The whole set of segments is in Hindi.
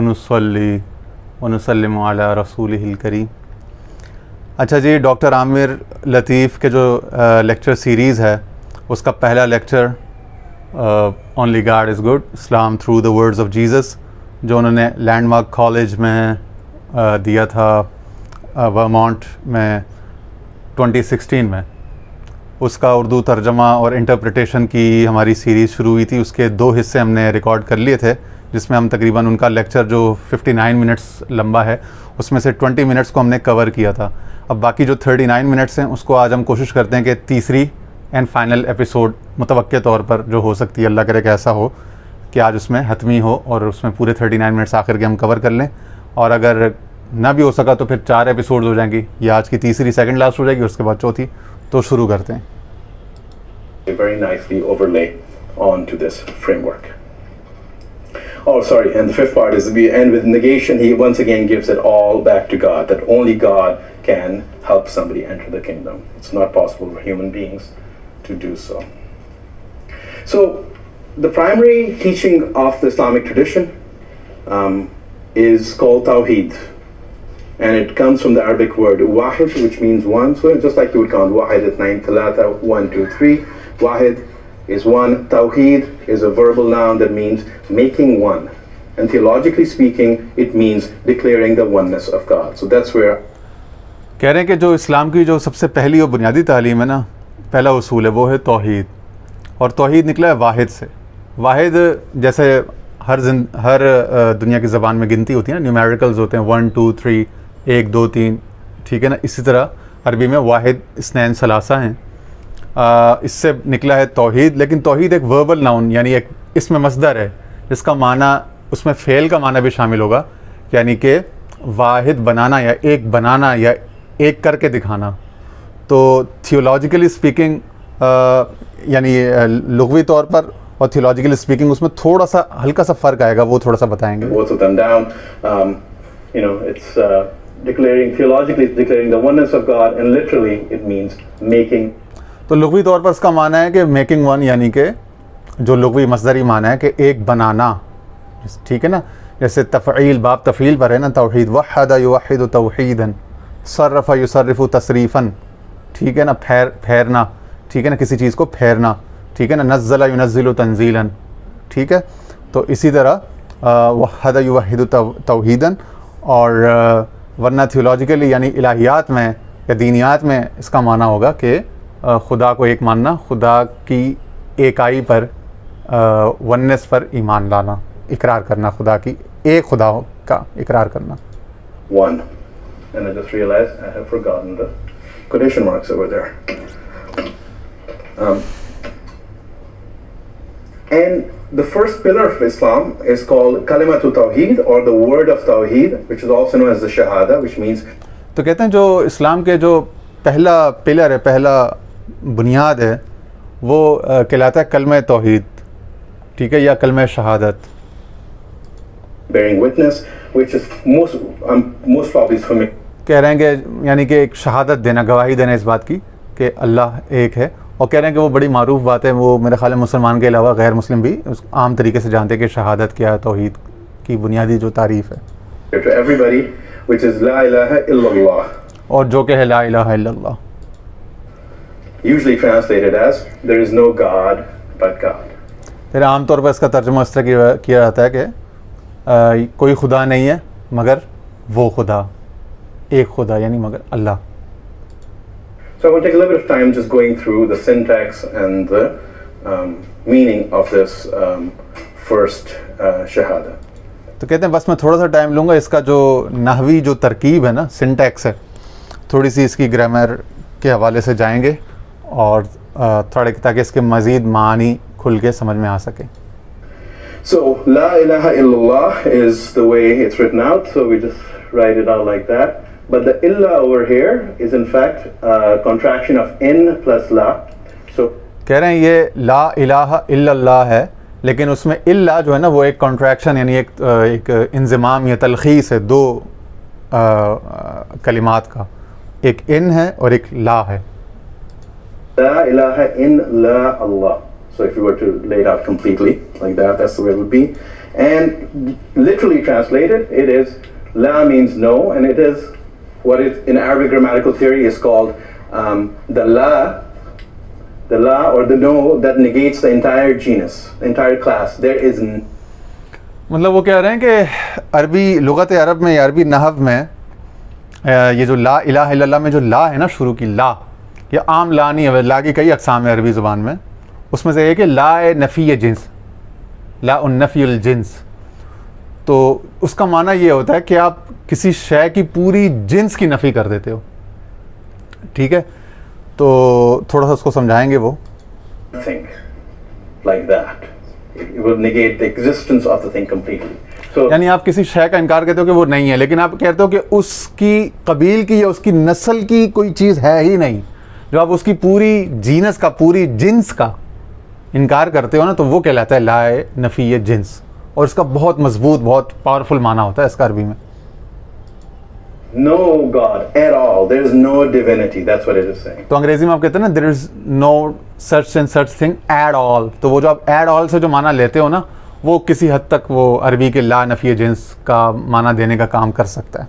वनुसल्ली वनुसल्लिमु अला रसूलिहिल करीम। अच्छा जी, डॉक्टर आमिर लतीफ़ के जो लेक्चर सीरीज़ है उसका पहला lecture only God is good, Islam through the words of Jesus, जो उन्होंने लैंडमार्क कॉलेज में दिया था वर्मोंट में 2016 में, उसका उर्दू तर्जमा और इंटरप्रिटेशन की हमारी सीरीज़ शुरू हुई थी। उसके 2 हिस्से हमने रिकॉर्ड कर लिए थे, जिसमें हम तकरीबन उनका लेक्चर जो 59 मिनट्स लंबा है उसमें से 20 मिनट्स को हमने कवर किया था। अब बाकी जो 39 मिनट्स हैं उसको आज हम कोशिश करते हैं कि तीसरी एंड फाइनल एपिसोड मुतवक्के तौर पर जो हो सकती है, अल्लाह करे कि ऐसा हो कि आज उसमें हतमी हो और उसमें पूरे 39 मिनट्स आखिर के हम कवर कर लें। और अगर ना भी हो सका तो फिर 4 एपिसोड हो जाएंगी, या आज की तीसरी सेकंड लास्ट हो जाएगी, उसके बाद चौथी। तो शुरू करते हैं। Very nicely overlay onto this framework. Oh, sorry, and the 5th part is we end with negation. He once again gives it all back to God, that only God can help somebody enter the kingdom. It's not possible for human beings to do so. So, the primary teaching of the Islamic tradition is called Tawheed. And it comes from the Arabic word wahid, which means one. So just like you would count wahid at 9, thalatha, 1, 2, 3. Wahid is one. Tawheed is a verbal noun that means making one. And theologically speaking, it means declaring the oneness of God. So that's where कह रहे हैं कि जो इस्लाम की जो सबसे पहली और बुनियादी तालीम है ना, पहला उसूल है वो है तौहीद। और तौहीद निकला है वाहिद से। वाहिद जैसे हर दुनिया की ज़बान में गिनती होती है ना, न्यूमेरिकल्स होते हैं 1 2 3 1 2 3, ठीक है ना। इसी तरह अरबी में वाहिद इस्नैन सलासा हैं। इससे निकला है तौहीद। लेकिन तौहीद एक वर्बल नाउन यानी एक इसमें मसदर है, जिसका माना उसमें फ़ेल का माना भी शामिल होगा, यानी कि वाहिद बनाना या एक बनाना या एक करके दिखाना। तो थियोलॉजिकली स्पीकिंग यानी लुग़वी तौर पर और थियोलॉजिकली स्पीकिंग उसमें थोड़ा सा हल्का सा फ़र्क आएगा, वो थोड़ा सा बताएंगे। both of them down. It's declaring, theologically it's declaring the oneness of God, and literally it means making. तो लुग़वी तौर पर इसका माना है कि मेकिंग वन, यानी कि जो लुग़वी मसदरी माना है कि एक बनाना, ठीक है ना। जैसे तफ़ईल बाब तफ़ील पर है ना, तौहीद वहद युवहिदु तौहीदन, सर्रफ़ युसर्रिफ़ु तसरीफ़न, ठीक है ना। फेरना, ठीक है ना, किसी चीज़ को फेरना, ठीक है ना। नज़्ज़ल युनज़्ज़िलु तंज़ीलन, ठीक है। तो इसी तरह वहद युवहिदु तौहीदन। और वरना थियोलॉजिकली यानी इलाहियात में या दीनियात में इसका माना होगा कि खुदा को एक मानना, खुदा की एकाई पर वननेस पर ईमान लाना, इकरार करना, खुदा की एक खुदा का इकरार करना। One. And I just realized I have forgotten the quotation marks over there. And the first pillar of Islam is called Kalimatu Tawheed, or the word of Tawheed, which is also known as the Shahada, which means. तो कहते हैं जो इस्लाम के जो पहला पिलर है, पहला बुनियाद है, वो कहलाता है कलमा तौहीद, ठीक है, या कलमा शहादत। Bearing witness, which is most probably for me. कह रहे हैं कि यानी कि एक शहादत देना, गवाही देना इस बात की कि अल्लाह एक है। और कह रहे हैं कि वो बड़ी मारूफ बात है, वो मेरे ख्याल में मुसलमान के अलावा गैर मुस्लिम भी आम तरीके से जानते हैं कि शहादत क्या है, तौहीद की बुनियादी जो तारीफ़ है। To everybody, which is La ilaha illallah. और जो कि है ला इलाहा इल्लल्लाह, usually translated as there is no God but God. फिर आम तौर पर इसका तर्जुमा इस तरह किया जाता है कि कोई खुदा नहीं है मगर वो खुदा, एक खुदा यानी मगर अल्लाह। So I want to take a little bit of time just going through the syntax and the meaning of this first shahada. तो कहते हैं बस मैं थोड़ा सा टाइम लूँगा, इसका जो नहवी जो तरकीब है ना, सिंटैक्स है, थोड़ी सी इसकी ग्रामर के हवाले से जाएंगे और थोड़े ताकि इसके मज़ीद मानी खुल के समझ में आ सके। So La ilaha illallah is the way it's written out, so we just write it out like that. But the illa over here is in fact a contraction of in plus la. So कह रहे हैं ये ला इलाहा इल्लल्लाह है, लेकिन उसमें इल्ला जो है ना वो एक कॉन्ट्रैक्शन यानी एक इंज़िमाम या तलखीस है दो कलिमात का, एक इन है और एक ला है। La ilaha in la Allah. So if you were to lay it out completely like that, that's the way it would be. And literally translated, it is La means no, and it is what it in Arabic grammatical theory is called the la or the no that negates the entire genus, the entire class. There is मतलब वो कह रहे हैं कि अरबी लुगत अरब में या अरबी नहव में ये जो ला इलाहा इल्लल्लाह में जो ला है ना शुरू की ला, ये आम ला नहीं है, ला की कई अक़साम है अरबी ज़ुबान में। उसमें से एक है ला नफ़ी जिन्स, ला उन नफ़ी जिन्स। तो उसका माना ये होता है कि आप किसी शय की पूरी जिन्स की नफ़ी कर देते हो। ठीक है, तो थोड़ा सा उसको समझाएंगे वो। Think like that. It will negate the existence of the thing completely. So, यानी आप किसी शय का इनकार कहते हो कि वो नहीं है, लेकिन आप कहते हो कि उसकी कबील की या उसकी नस्ल की कोई चीज़ है ही नहीं। जो आप उसकी पूरी जीनस का, पूरी जिन्स का इनकार करते हो ना, तो वो कहलाता है लाए नफ़ी जिन्स। और इसका बहुत मजबूत, बहुत पावरफुल माना होता है इसका अरबी में। No God at all. There is no divinity. That's what it is saying. तो अंग्रेजी में आप कहते हैं ना, there is no such and such thing at all। तो वो जो आप at all से जो माना लेते हो ना, वो किसी हद तक वो अरबी के ला नफ़ी जिन्स का माना देने का काम कर सकता है।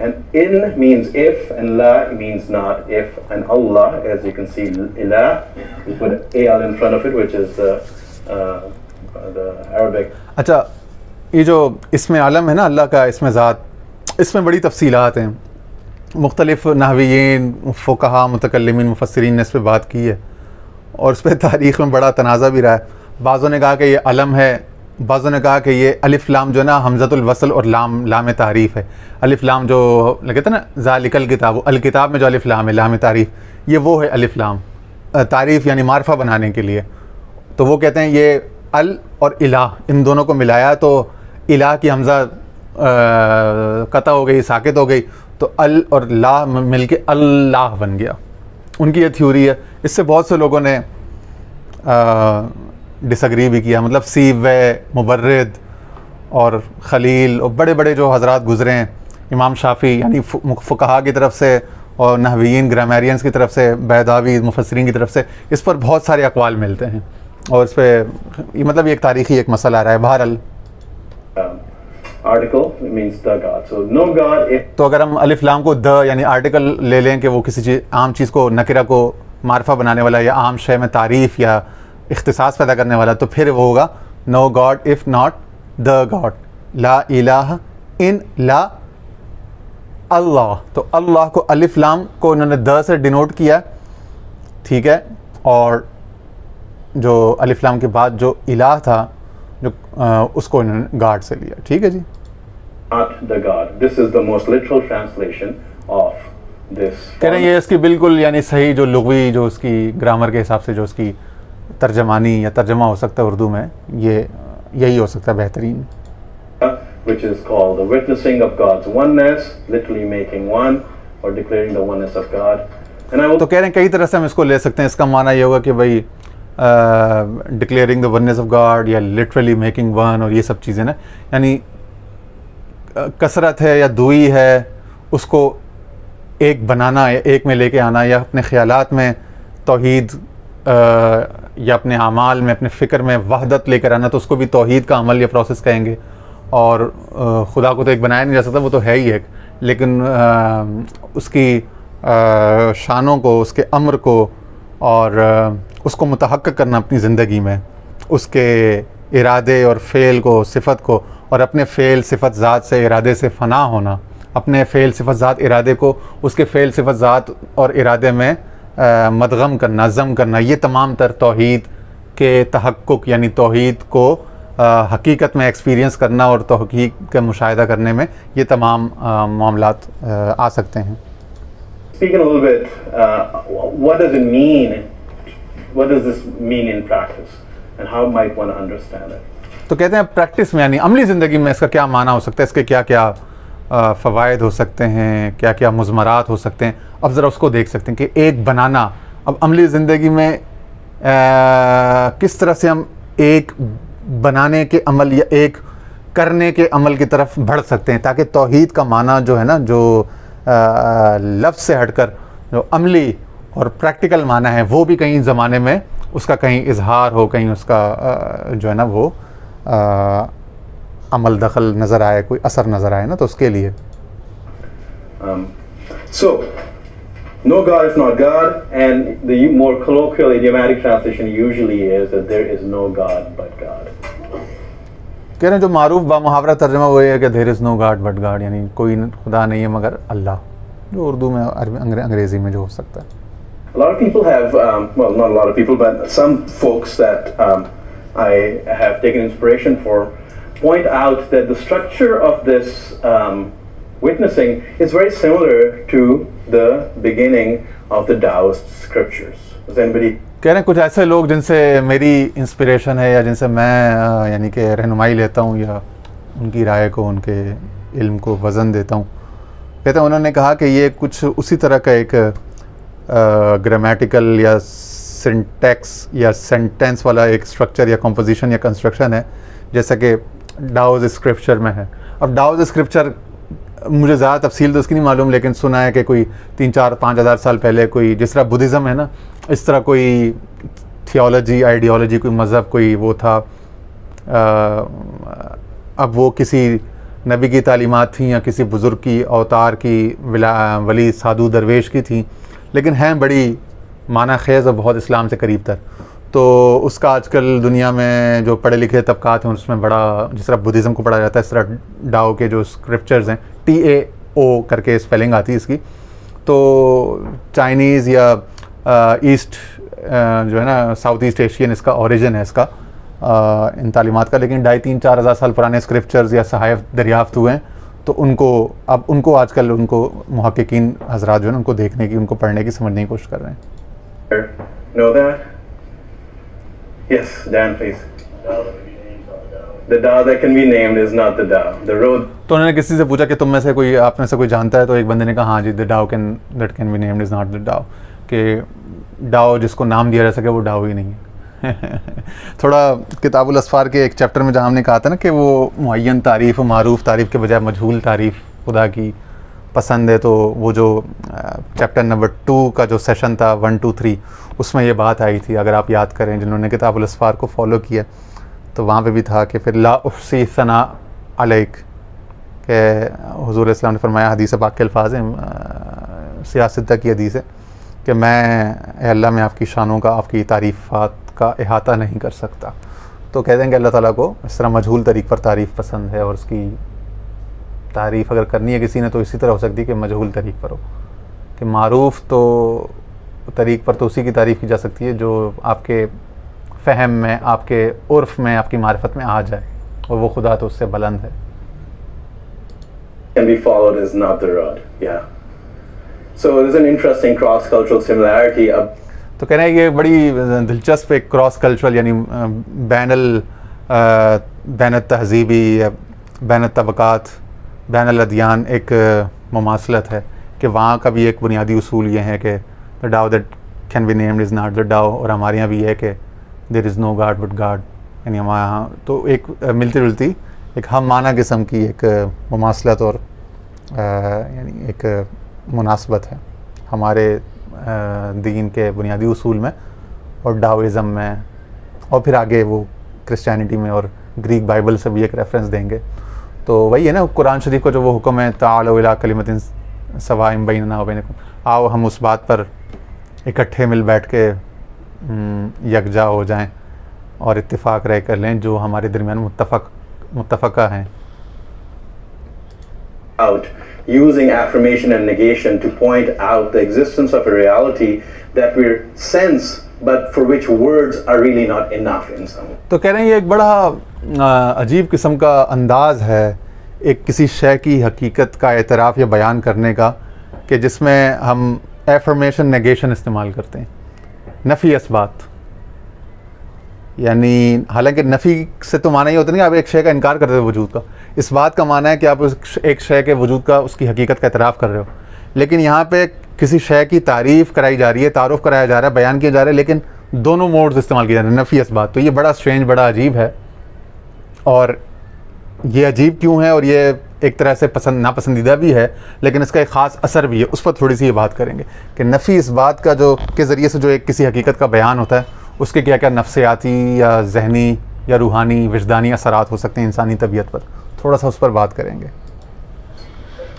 And in means if, and la means not if, and Allah, as you can see, ilah, you put al in front of it, which is the Arabic. अच्छा, ये जो इसमें आलम है ना अल्लाह का, इसमें ज़ात, इसमें बड़ी तफसीलात हैं। मुख्तलिफ़ नहवीयीन, फ़ुक़हा, मुतकल्लिमीन, मुफ़स्सिरीन ने इस पर बात की है और इस पर तारीख़ में बड़ा तनाज़ा भी रहा है। बाज़ों ने कहा कि ये अलम है, बाज़ों ने कहा कि ये अलिफ़ लाम जो है ना हमज़तुल वसल और लाम तारीफ़ है। अलिफ़ लाम जो कहते हैं ना ज़ालिकल किताब, अल किताब में जो अलिफ़ लाम है, लाम तारीफ़, ये वो है अलिफ़ लाम तारीफ़ यानी मारफा बनाने के लिए। तो वो कहते हैं ये अल और इलाह इन दोनों को मिलाया तो इलाह की हमज़ा कता हो गई, साकित हो गई, तो अल और ला मिल के अल्लाह बन गया। उनकी ये थ्योरी है। इससे बहुत से लोगों ने डिसएग्री भी किया। मतलब सीव, मुबर्रिद और खलील और बड़े बड़े जो हज़रात गुज़रे हैं, इमाम शाफ़ी यानी फ़ुक़हा की तरफ से और नहवीयीन ग्रामेरियंस की तरफ से, बैदावी मुफस्सिरीन की तरफ से, इस पर बहुत सारे अक़वाल मिलते हैं और इस पर मतलब एक तारीख़ी एक मसला आ रहा है। बहरहाल Article means the God. So no God if. तो अगर हम अलिफ लाम को द यानी आर्टिकल ले लें कि वो किसी चीज़ आम चीज़ को नकिरा को मारफा बनाने वाला या आम शय में तारीफ़ या इख्तिसास पैदा करने वाला, तो फिर वो होगा no God if not the God, ला इलाहा इन ला अल्लाह। तो अल्लाह को अलिफ लाम को उन्होंने द से डिनोट किया, ठीक है, और जो अलिफ लाम के बाद जो इलाह था जो उसको इन्होंने गॉड से लिया। ठीक है जी। Not the God. This is the most literal translation of this. कह रहे हैं ये इसकी बिल्कुल यानी सही जो लुग़वी जो उसकी ग्रामर के हिसाब से जो उसकी तर्जमानी या तर्जमा हो सकता है उर्दू में, ये यही हो सकता है बेहतरीन। Which is called the witnessing of God's oneness, literally making one or declaring the oneness of God. And I will. तो कह रहे हैं कई तरह से हम इसको ले सकते हैं। इसका माना ये होगा कि भाई declaring the oneness of God या लिटरली मेकिंग वन और ये सब चीज़ें ना, यानी कसरत है या दुई है, उसको एक बनाना या एक में लेके आना, या अपने ख़यालात में तौहीद या अपने आमाल में, अपने फ़िक्र में वहदत लेकर आना, तो उसको भी तौहीद का अमल या प्रोसेस कहेंगे। और खुदा को तो एक बनाया नहीं जा सकता, वो तो है ही एक, लेकिन उसकी शानों को, उसके अम्र को और उसको मुतहक्क़ करना अपनी ज़िंदगी में, उसके इरादे और फ़ेल को, सिफ़त को, और अपने फ़ेल सिफ़त ज़ात से इरादे से फ़ना होना, अपने फ़ेल सिफ़त ज़ात इरादे को उसके फ़ेल सिफ़त ज़ात और इरादे में मदगम करना, ज़म करना, ये तमाम तर तौहीद के तहक्कुक यानी तौहीद को हकीकत में एक्सपीरियंस करना और तौहीद का मुशाहिदा करने में ये तमाम मामलात आ सकते हैं। Speaking a little bit, what does it mean? What does this mean in practice, and how might one understand it? तो कहते हैं प्रैक्टिस में यानी अमली ज़िंदगी में इसका क्या माना हो सकता है, इसके क्या क्या फ़वाइद हो सकते हैं, क्या क्या मुज़मरात हो सकते हैं। अब ज़रा उसको देख सकते हैं कि एक बनाना, अब अमली ज़िंदगी में किस तरह से हम एक बनाने के अमल या एक करने के अमल की तरफ बढ़ सकते हैं, ताकि तौहीद का माना जो है ना, जो लफ्ज़ से हटकर जो अमली और प्रैक्टिकल माना है, वो भी कहीं ज़माने में उसका कहीं इजहार हो, कहीं उसका जो है ना वो अमल दखल नज़र आए, कोई असर नज़र आए ना, तो उसके लिए So, no God if not God, and the more colloquial idiomatic translation usually is that there is no God but God. कह रहे हैं जो मारूफ बामुहावरा तर्जमा वो ये है कि there is no God but God, यानी कोई खुदा नहीं है मगर अल्लाह, जो उर्दू में अंग्रेज़ी में जो हो सकता है. A lot of people have, well, not a lot of people, but some folks that I have taken inspiration for point out that the structure of this witnessing is very similar to the beginning of the Taoist scriptures. Does anybody? कह रहे हैं कुछ ऐसे लोग जिनसे मेरी इंस्पिरेशन है या जिनसे मैं यानी कि रहनुमाई लेता हूँ या उनकी राय को, उनके इल्म को वज़न देता हूँ. कहते हैं उन्होंने कहा कि ये कुछ उसी तरह का एक ग्रामेटिकल या सिंटैक्स या सेंटेंस वाला एक स्ट्रक्चर या कंपोजिशन या कंस्ट्रक्शन है जैसा कि डाओज स्क्रिप्चर में है. अब डाओज स्क्रिप्चर मुझे ज़्यादा तफसील तो उसकी नहीं मालूम, लेकिन सुना है कि कोई 3-4-5 साल पहले कोई जिस तरह बुद्धिज़्म है ना, इस तरह कोई थियोलॉजी आइडियोलॉजी कोई मज़हब कोई वो था. अब वो किसी नबी की तालीमात थी या किसी बुज़ुर्ग की अवतार की वली साधु दरवेश की थी, लेकिन हैं बड़ी माना खेज़ और बहुत इस्लाम से करीब तर. तो उसका आजकल दुनिया में जो पढ़े लिखे तबकात हैं उसमें बड़ा, जिस तरह बुद्धिज़्म को पढ़ा जाता है इस तरह डाओ के जो स्क्रिप्चर्स हैं, TAO करके स्पेलिंग आती है इसकी, तो चाइनीज़ या ईस्ट जो है ना साउथ ईस्ट एशियन इसका ओरिजिन है इसका इन तालीमात का. लेकिन 2,500-4 हज़ार साल पुराने स्क्रिप्चर्स या सहायफ दरियाफ़्त हुए हैं, तो उनको आजकल उनको मुहक्किकीन हज़रात जो है ना उनको देखने की, उनको पढ़ने की, समझने की कोशिश कर रहे हैं. Know that? Yes, Dan, please. The Tao that can be named is not the Tao. The road. तो उन्होंने किसी से पूछा कि तुम में से कोई, आप में से कोई जानता है, तो एक बंदे ने कहा हाँ जी, the Dao that can be named is not the Tao, कि डाओ जिसको नाम दिया जा सके वो डाओ ही नहीं है. थोड़ा किताबुल असफार के एक चैप्टर में जहाँ हमने कहा था ना कि वो मुअय्यन तारीफ़ और मारूफ तारीफ़ के बजाय मजहूल तारीफ़ खुदा की पसंद है, तो वो जो चैप्टर नंबर 2 का जो सेशन था 1, 2, 3 उसमें ये बात आई थी, अगर आप याद करें जिन्होंने किताबुल असफार को फॉलो किया, तो वहाँ पे भी था कि फिर ला उफ़सी सना अलैक, के हुज़ूर इस्लाम ने फरमाया, हदीस पाक के अल्फाज हैं, सियासत की हदीस है कि मैं अल्लाह में आपकी शानों का, आपकी तारीफ़ात का अहाता नहीं कर सकता. तो कहते हैं कि अल्लाह ताला को इस तरह मजहूल तरीक़ पर तारीफ़ पसंद है, और उसकी तारीफ़ अगर करनी है किसी ने तो इसी तरह हो सकती है कि मजहूल तरीक़ पर हो, कि मारूफ़ तो तरीक़ पर तो उसी की तारीफ़ की जा सकती है जो आपके फ़हम में, आपके उर्फ़ में, आपकी मारिफत में आ जाए, और वो खुदा तो उससे बुलंद है. Can be followed is not the rod. Yeah. So there's an interesting cross-cultural similarity. तो कह रहे हैं ये बड़ी दिलचस्प एक क्रॉस कल्चरल यानी बैन तहज़ीबी या बैन तबक़ात बैन अदयान एक मुमासलत है, कि वहाँ का भी एक बुनियादी उसूल ये है कि the Dao that can be named is not the Dao, और हमारे यहाँ भी है कि there is no God but God, यानी हमारे यहाँ तो एक मिलती जुलती एक हम माना किस्म की एक मुमासलत और यानी एक मुनासबत है हमारे दीन के बुनियादी उसूल में और डाओइज़म में, और फिर आगे वो क्रिश्चियनिटी में और ग्रीक बाइबल से भी एक रेफरेंस देंगे. तो वही है ना कुरान शरीफ का जो वो हुक्म है, ताअलू इला कलिमतिन सवाइन बैनना व बैनकुम, आओ हम उस बात पर इकट्ठे मिल बैठ के यकजा हो जाएं और इत्तिफाक रह कर लें जो हमारे दरमियान मुत्तफ़क़ा हैं. Out using affirmation and negation to point out the existence of a reality that we sense but for which words are really not enough in some. तो कह रहे हैं ये एक बड़ा अजीब किस्म का अंदाज़ है एक किसी शय की हकीकत का एतराफ़ या बयान करने का, कि जिसमें हम एफर्मेशन नेगेशन इस्तेमाल करते हैं, नफ़ी असबात. यानी हालांकि नफ़ी से तो माना ही होता नहीं कि आप एक शय का इनकार करते हो वजूद का, इस बात का माना है कि आप उस एक शय के वजूद का, उसकी हकीकत का एतराफ़ कर रहे हो. लेकिन यहाँ पे किसी शय की तारीफ़ कराई जा रही है, तारुफ़ कराया जा रहा है, बयान किया जा रहा है, लेकिन दोनों मोड्स इस्तेमाल किए जा रहे हैं, नफ़ी असबात. तो ये बड़ा स्ट्रेंज, बड़ा अजीब है. और ये अजीब क्यों है और ये एक तरह से नापसंदीदा भी है, लेकिन इसका एक ख़ास असर भी है, उस पर थोड़ी सी ये बात करेंगे कि नफ़ी इस बात का जो के ज़रिए से जो एक किसी हकीकत का बयान होता है उसके क्या क्या नफ्सियाती या जहनी या रूहानी विजदानी असरात हो सकते हैं इंसानी तबीयत पर, थोड़ा सा उस पर बात करेंगे.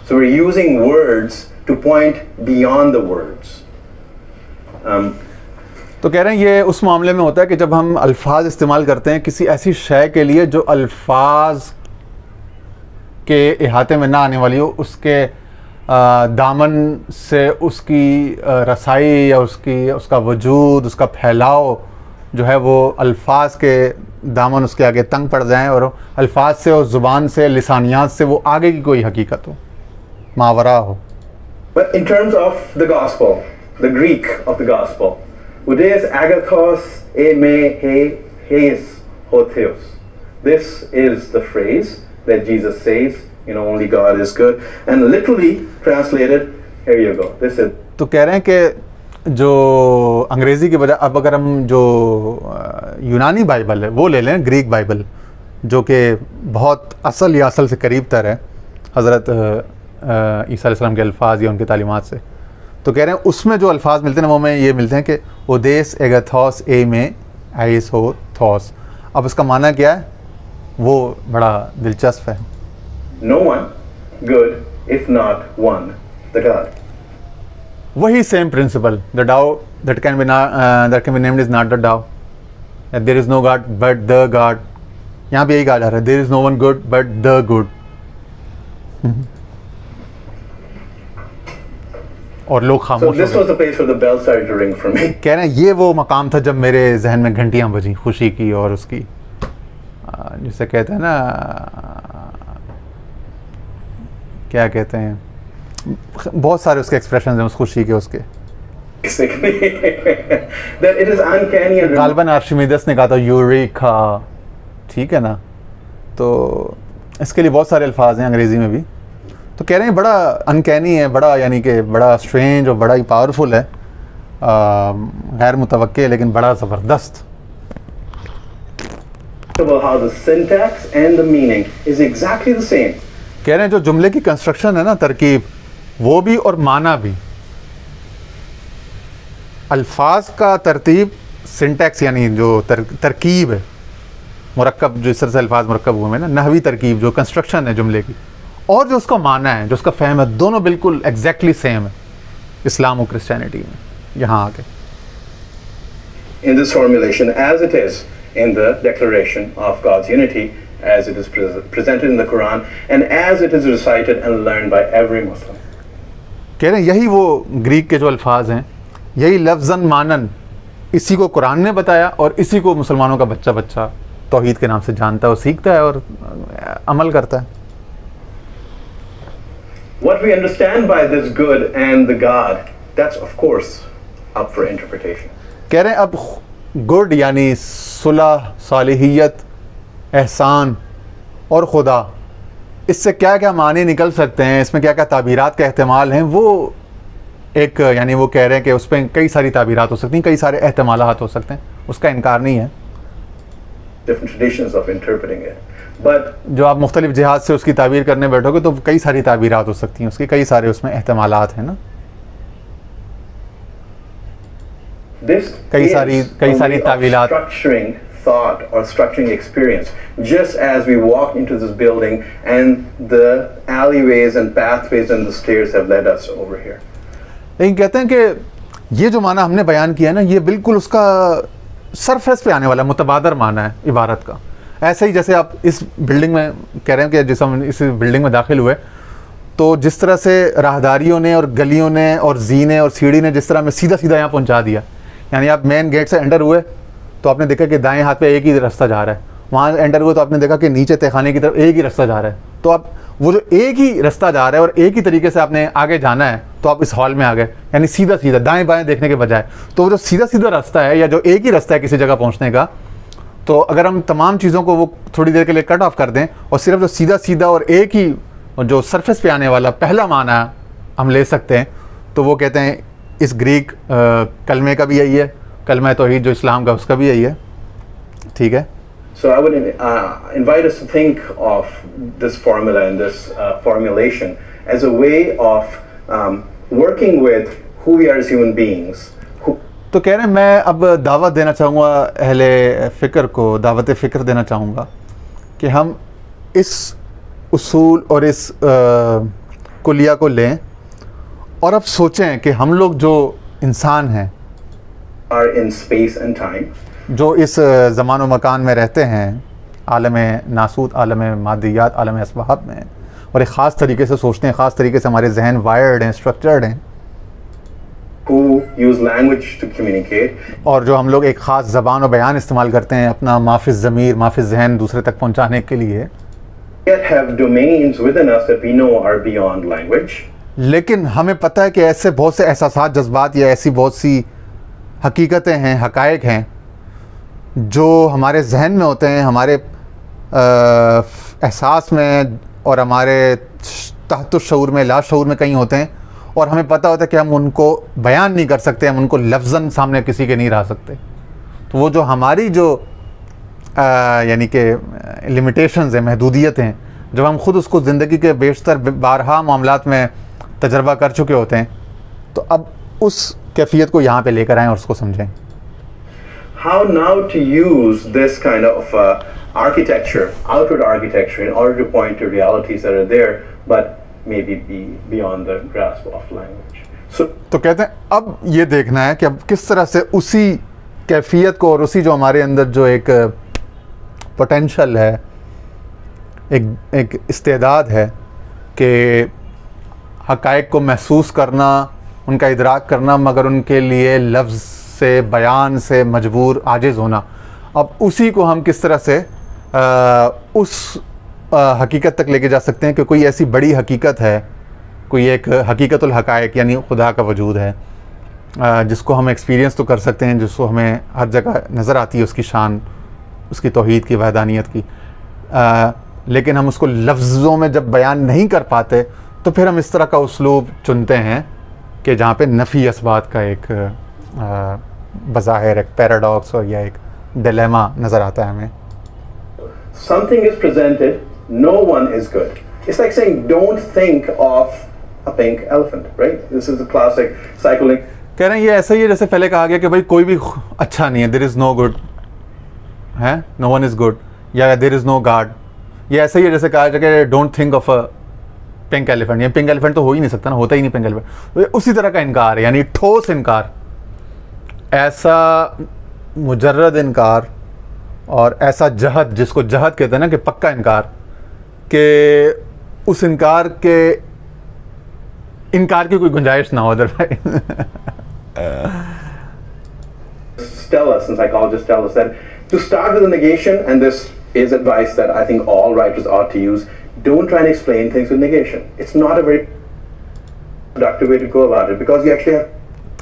So we're using words to point beyond the words. तो कह रहे हैं ये उस मामले में होता है कि जब हम अल्फाज इस्तेमाल करते हैं किसी ऐसी शय के लिए जो अल्फाज के इहाते में ना आने वाली हो, उसके दामन से उसकी रसाई या उसका वजूद, उसका फैलाव जो है वो अल्फाज के दामन उसके आगे तंग पड़ जाएं और अल्फाज से और ज़ुबान से, लिसानियात से वो आगे की कोई हकीकत हो, मावरा हो. But in terms of the gospel, the Greek of the gospel, Udeus agathos eme heis hotheos. This is the phrase that Jesus says, only God is good. And literally translated, here you go. This is. तो कह रहे हैं कि जो अंग्रेज़ी की बजाय अब अगर हम जो यूनानी बाइबल है वो ले लें, ग्रीक बाइबल, जो कि बहुत असल या असल से करीब तर है हज़रत ईसा अलैहिस्सलाम के अल्फाज या उनकी तालीमात से, तो कह रहे हैं उसमें जो अल्फाज मिलते हैं वो में ये मिलते हैं कि ओदेस एगाथॉस ए में आइस हो थॉस. अब इसका माना क्या है वो बड़ा दिलचस्प है. No one good if not one, the God. वही सेम प्रिंसिपल, द डाउ that can be named is not the Tao, that there is no God but the God. यहाँ भी यही कहा जा रहा है, there is no one good but the good. और लोग खामोश. So this was the place where the bell started to ring for me. कह रहे हैं ये वो मकाम था जब मेरे जहन में घंटियाँ बजी खुशी की और उसकी, जिसे कहते हैं ना, क्या कहते हैं, बहुत सारे उसके एक्सप्रेशंस हैं उस खुशी के उसके. That it is uncanny and गालबन आर्शिमीदेस ने कहा था यूरेका, ठीक है ना. तो इसके लिए बहुत सारे अल्फाज हैं अंग्रेज़ी में भी. तो कह रहे हैं बड़ा अनकैनी है, बड़ा यानी कि बड़ा स्ट्रेंज और बड़ा ही पावरफुल है, गैर मुतवक्के लेकिन बड़ा ज़बरदस्त. how the syntax and the meaning is exactly the same. कह रहे हैं जो जुमले की कंस्ट्रक्शन है ना, तरकीब, वो भी और माना भी. अल्फाज का तरतीब, सिंटैक्स यानी जो तरकीब है, मुरक्कब, जो इस तरह से अल्फाज मुरक्कब हुए हैं ना, नहवी तरकीब जो कंस्ट्रक्शन है जुमले की, और जो उसका माना है, जो उसका फ़हम है, दोनों बिल्कुल एग्जैक्टली सेम है इस्लाम और क्रिश्चियनिटी में यहाँ आके. In this formulation as it is in the declaration of God's unity, as it is presented in the Quran and as it is recited and learned by every Muslim. कह रहे हैं यही वो ग्रीक के जो अल्फाज हैं, यही लफ्ज़न मानन इसी को कुरान ने बताया और इसी को मुसलमानों का बच्चा बच्चा तौहीद के नाम से जानता है और सीखता है और अमल करता है. What we understand by this good and the God, that's of course up for interpretation. कह रहे हैं अब गुड यानी सुलह, सालिहियत, एहसान और खुदा, इससे क्या क्या माने निकल सकते हैं, इसमें क्या क्या ताबीरात का एहतमाल हैं, वो एक यानी वो कह रहे हैं कि उस पर कई सारी ताबीरात हो सकती हैं, कई सारे एहतमालात हो सकते हैं, उसका इनकार नहीं है. Different traditions of interpreting it. But जो आप मुख्तलिफ जिहाद से उसकी ताबीर करने बैठोगे तो कई सारी ताबीरात हो सकती हैं उसकी, कई सारे उसमें एहतमालात हैं ना, कई सारी ताबीलात. Structuring thought or structuring experience, just as we walk into this building and the alleyways and pathways and the stairs have led us over here. लेकिन कहते हैं कि ये जो माना हमने बयान किया है ना, ये बिल्कुल उसका सरफेस पे आने वाला मुतबादर माना है इबारत का. ऐसे ही जैसे आप इस बिल्डिंग में कह रहे हैं कि जिस हम इस बिल्डिंग में दाखिल हुए तो जिस तरह से राहदारियों ने और गलियों ने और जीने और सीढ़ी ने जिस तरह में सीधा सीधा यहाँ पहुँचा दिया, यानी आप मेन गेट से एंटर हुए तो आपने देखा कि दाएं हाथ पे एक ही रास्ता जा रहा है, वहाँ एंटर हुए तो आपने देखा कि नीचे तहखाने की तरफ एक ही रास्ता जा रहा है. तो आप वो जो एक ही रास्ता जा रहा है और एक ही तरीके से आपने आगे जाना है, तो आप इस हॉल में आ गए, यानी सीधा सीधा दाएं बाएं देखने के बजाय. तो वो जो सीधा सीधा रास्ता है या जो एक ही रास्ता है किसी जगह पहुँचने का, तो अगर हम तमाम चीज़ों को वो थोड़ी देर के लिए कट ऑफ कर दें और सिर्फ जो सीधा सीधा और एक ही जो सरफेस पे आने वाला पहला माना हम ले सकते हैं, तो वो कहते हैं इस ग्रीक कलमे का भी यही है, कलमा तौहीद जो इस्लाम का उसका भी यही है. ठीक है. So I would invite us to think of this formula and this formulation as a way of working with who we are as human beings. तो कह रहे हैं मैं अब दावत देना चाहूँगा अहले फ़िक्र को, दावत फ़िक्र देना चाहूँगा कि हम इस उसूल और इस कुलिया को लें और अब सोचें कि हम लोग जो इंसान हैं are in space and time, जो इस ज़मान व मकान में रहते हैं, आलम नासूत, आलम मादियात, आलम असबाब में, और एक ख़ास तरीके से सोचते हैं, ख़ास तरीके से हमारे जहन वायर्ड हैं, स्ट्रक्चर्ड हैं, who use language to communicate, और जो हम लोग एक ख़ास ज़बान और बयान इस्तेमाल करते हैं अपना माफिज़ ज़मीर, माफिज़ जहन दूसरे तक पहुँचाने के लिए, yet have domains within us that we know are beyond language. लेकिन हमें पता है कि ऐसे बहुत से एहसासात, जज्बात या ऐसी बहुत सी हकीकतें हैं, हकायक हैं जो हमारे जहन में होते हैं, हमारे एहसास में और हमारे तहत शऊर में, लाशऊर में कहीं होते हैं, और हमें पता होता है कि हम उनको बयान नहीं कर सकते, हम उनको लफ्ज़न सामने किसी के नहीं ला सकते। तो वो जो हमारी जो यानी कि लिमिटेशंस हैं, महदूदियत हैं, जब हम ख़ुद उसको ज़िंदगी के बेशतर बारहा मामलात में तजर्बा कर चुके होते हैं, तो अब उस कैफियत को यहाँ पे लेकर आएँ और उसको समझें। How now to use this kind of architecture, outward architecture, in order to point to realities that are there, but maybe be beyond the grasp of language. So, तो कहते हैं अब ये देखना है कि अब किस तरह से उसी कैफियत को और उसी जो हमारे अंदर जो एक पोटेंशल है, एक इस्तेदाद है कि हक़ाइक़ को महसूस करना, उनका इदराक करना, मगर उनके लिए लफ्ज़ से, बयान से मजबूर, आजिज़ होना, अब उसी को हम किस तरह से उस हकीकत तक लेके जा सकते हैं कि कोई ऐसी बड़ी हकीकत है, कोई एक हकीकतुल हक़ाइक़ यानी खुदा का वजूद है, जिसको हम एक्सपीरियंस तो कर सकते हैं, जिसको हमें हर जगह नज़र आती है उसकी शान, उसकी तौहीद की, वहदानियत की, लेकिन हम उसको लफ्ज़ों में जब बयान नहीं कर पाते, तो फिर हम इस तरह का उसलूब चुनते हैं कि जहाँ पे नफ़ी असबात का एक बज़ाहिर एक पैराडॉक्स और या एक डिलेमा नज़र आता है हमें। something is presented, no one is good. It's like saying, don't think of a pink elephant, right? This is a classic cycling. कह रहे हैं ये ऐसा ही है जैसे पहले कहा गया कि भाई कोई भी अच्छा नहीं है, देयर इज़ नो गुड है, नो वन इज़ गुड, या देयर इज़ नो गॉड। ये ऐसा ही है जैसे कहा जाए कि don't think of a pink elephant. ये पिंक एलिफेंट तो हो ही नहीं सकता ना, होता ही नहीं पिंक एलिफेंट। तो उसी तरह का इनकार है, यानी ठोस इनकार, ऐसा मुजर्रद इनकार और ऐसा जहद, जिसको जहद कहते हैं ना कि पक्का इनकार, कि उस इनकार की कोई गुंजाइश ना हो otherwise. Tell us, and psychologists tell us that to start with a negation, and this is advice that I think all writers ought to use, don't try and explain things with negation. It's not a very productive way to go about it, because you actually have.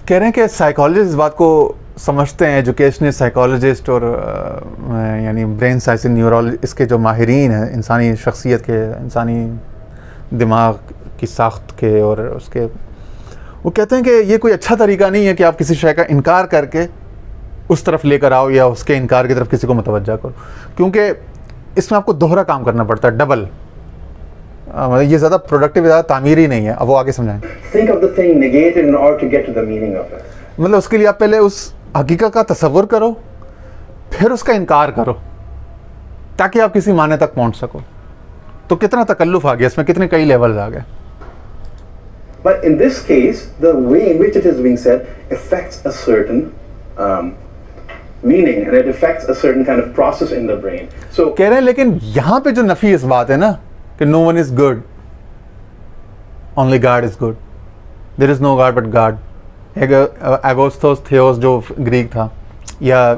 कह रहे हैं कि साइकोलॉजिस्ट इस बात को समझते हैं, एजुकेशनिस्ट, साइकोलॉजिस्ट और यानी ब्रेन साइंस, न्यूरोलॉजी, इसके जो माहिरीन हैं इंसानी शख्सियत के, इंसानी दिमाग की साख्त के, और उसके, वो कहते हैं कि ये कोई अच्छा तरीका नहीं है कि आप किसी शय का इनकार करके उस तरफ लेकर आओ या उसके इनकार की तरफ किसी को मुतवज्जा करो, क्योंकि इसमें आपको दोहरा काम करना पड़ता है, डबल। ये ज़्यादा प्रोडक्टिव, ज़्यादा तामीरी नहीं है। अब वो आगे समझाएं। Think of the thing negated in order to get to the meaning of it. मतलब उसके लिए आप पहले उस हकीकत का तसव्वुर करो, फिर उसका इनकार करो, ताकि आप किसी माने तक पहुंच सको। तो कितना तकल्लुफ़ आ गया इसमें, कितने कई लेवल्स आ गए। But in this case, the way in which it is being said affects a certain meaning, and it affects a certain kind of process in the brain. So कह रहे हैं लेकिन यहाँ पे जो नफ़ी इस बात है ना कि no one is good, only God is good, there is no God but God, एगोस्थोस थियोस जो ग्रीक था, या